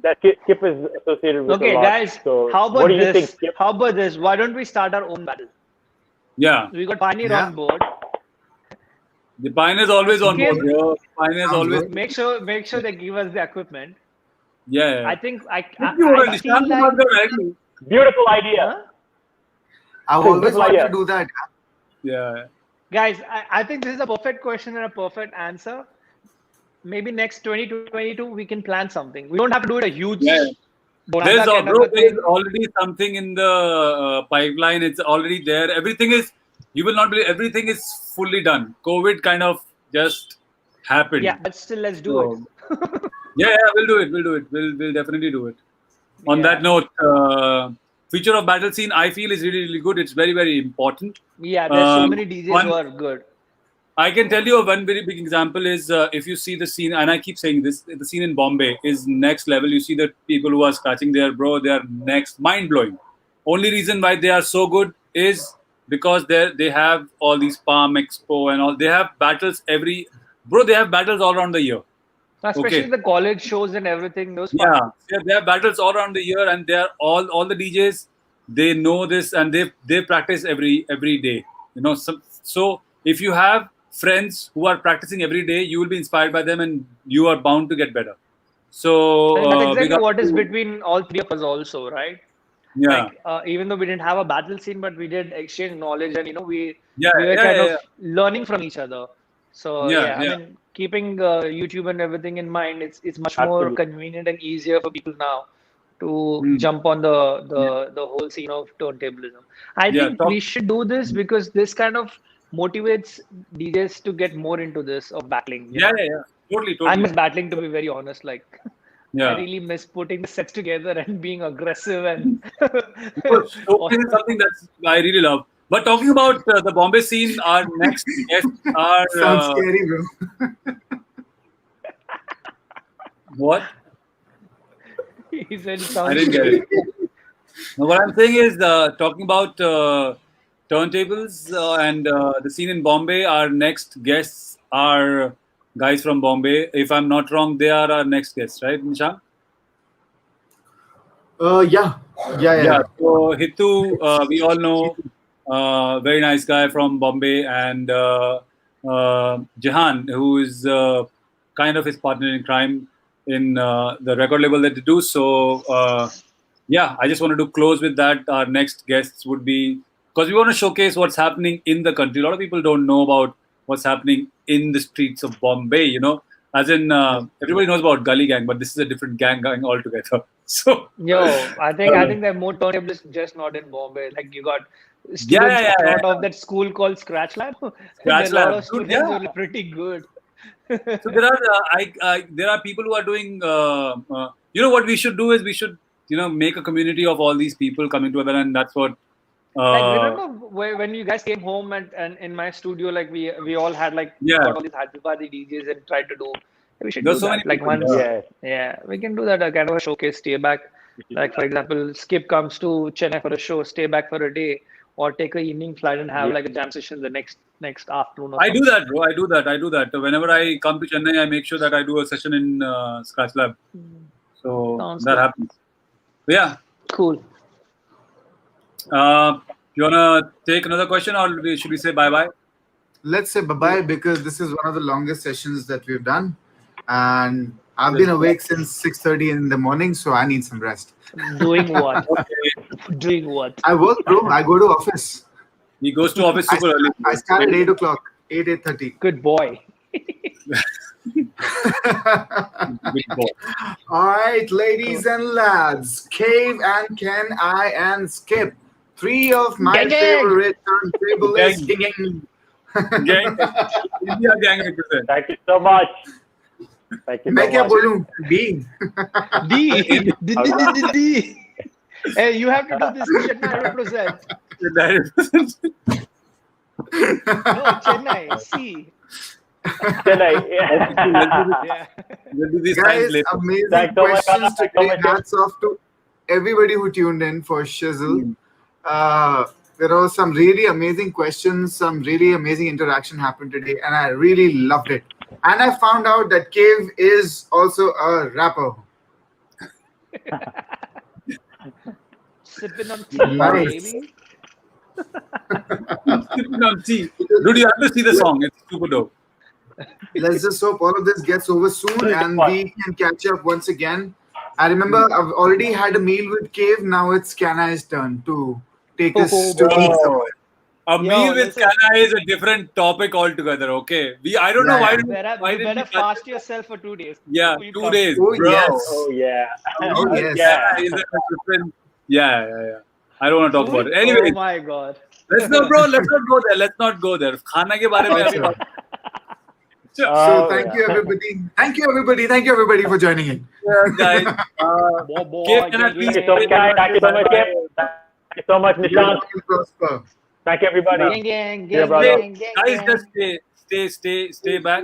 That Skip is associated with Okay, a lot. guys, So how about what do you think, this? Skip? How about this? Why don't we start our own battle? yeah, We got Pioneer Yeah. on board. the Pioneer is always on Okay. board, bro. Pioneer is Sounds always. good. Make sure they give us the equipment. Yeah. I think I You were feel Nishan like, Kumar directly. Beautiful idea. Huh? I've always Good wanted idea. to do that. Yeah. Guys, I think this is a perfect question and a perfect answer. Maybe next 2022 we can plan something. We don't have to do it a huge Yeah. bonanza There's, kind of bro, a there's thing. already something in the pipeline. It's already there. Everything is, you will not believe, everything is fully done. COVID kind of just happened. Yeah, but still, let's do it. Yeah, we'll do it. We'll definitely do it. On Yeah. that note, future of battle scene, I feel is really, really good. It's very, very important. Yeah, there's so Um, many DJs one- who are good. I can tell you one very big example is if you see the scene, and I keep saying this, the scene in Bombay is next level. You see the people who are scratching there, bro, they are next, mind blowing. Only reason why they are so good is because they have all these Palm Expo and all. They have battles they have battles all around the year. Especially Okay. the college shows and everything. Those Yeah, they have battles all around the year, and they are all the DJs. They know this, and they practice every day. So if you have friends who are practicing every day, you will be inspired by them, and you are bound to get better. So And that's we exactly got what is to- between all three of us also, right? Yeah, Like, even though we didn't have a battle scene, but we did exchange knowledge, and we Yeah, were yeah, kind yeah, of learning from each other. So Yeah, I yeah. mean, keeping YouTube and everything in mind, it's much more Absolutely. convenient and easier for people now to Hmm. jump on the whole scene of turntablism. I Yeah, think talk- we should do this because this kind of motivates DJs to get more into this of battling. you yeah, know? yeah. Totally. I miss battling, to be very honest. Like, I Yeah. really miss putting the sets together and being aggressive and Showcase is something that I really love. But talking about the Bombay scene, our next guests are Sounds scary, bro. what? he said it I sounds didn't get it. No, what I'm saying is talking about turntables and the scene in Bombay. Our next guests our guys from Bombay. If I'm not wrong, they are our next guests, right, Nishant? Yeah. So Hitu, we all know, very nice guy from Bombay, and Jahan, who is kind of his partner in crime in the record label that they do. So I just wanted to close with that. Our next guests would be, because we want to showcase what's happening in the country. A lot of people don't know about what's happening in the streets of Bombay. As in everybody knows about Gully Gang, but this is a different gang altogether. So I think they're more turntables, just not in Bombay. Like you got students out of that school called Scratch Lab. Scratch There are a lot Lab. of students who are pretty good. So there are people who are doing. What we should do is we should make a community of all these people coming together, and that's what. Like remember when you guys came home and in my studio, like we all had got all these Hyderabadi DJs and tried to do. We should do so that. many people, We can do that. Kind of a showcase. Stay back. Like for example, Skip comes to Chennai for a show. Stay back for a day, or take an evening flight and have like a jam session the next afternoon. I do that, bro. I do that. Whenever I come to Chennai, I make sure that I do a session in Scratch Lab. So Sounds that good. happens. But yeah. Cool. You wanna take another question, or should we say bye bye? Let's say bye bye because this is one of the longest sessions that we've done, and I've been awake since 6:30 in the morning, so I need some rest. Doing what? Doing what? I work, bro. I go to office. He goes to office super early. I start at 8:00, 8:30. Good boy. All right, ladies and lads, Cave and Ken, I and Skip. 3 of my Gang, gang. favorite turntablists. Gang. India gang represent. Thank you so much. Thank you मैं so क्या much. बोलूं? B. D. Hey, you have to do this Chennai represent. No, Chennai. C. Chennai. Yeah. We'll do these Guys, times later. amazing Thanks so much. questions Thanks so today. much. Hats off to everybody who tuned in for Shizzle. There are some really amazing questions, some really amazing interaction happened today, and I really loved it. And I found out that Cave is also a rapper. Sipping on tea, Nice. baby. Sipping on tea. Dude, you have to see the song. It's super dope. Let's just hope all of this gets over soon and we can catch up once again. I remember I've already had a meal with Cave. Now it's Kanai's turn to take us to eat somewhere. A meal with listen. Kana is a different topic altogether. Okay, I don't know why. You better fast yourself for 2 days. Yeah, before you 2 come. days, Oh, bro. yes. Oh yeah. Oh, yes. Kana is a different. Yeah. I don't want to talk about it. Oh Anyway, my god. let's not go there. Khana ke bare mein abhi baat- So thank you everybody for joining in. guys. Boy, Kev, can I gang, please gang, Thank you so much. Thank you so much, Bye-bye. Kip. Thank you so much, Nishant. Prosper. Thank you, everybody. gang, Yeah, brother. gang, Guys, gang. just stay back.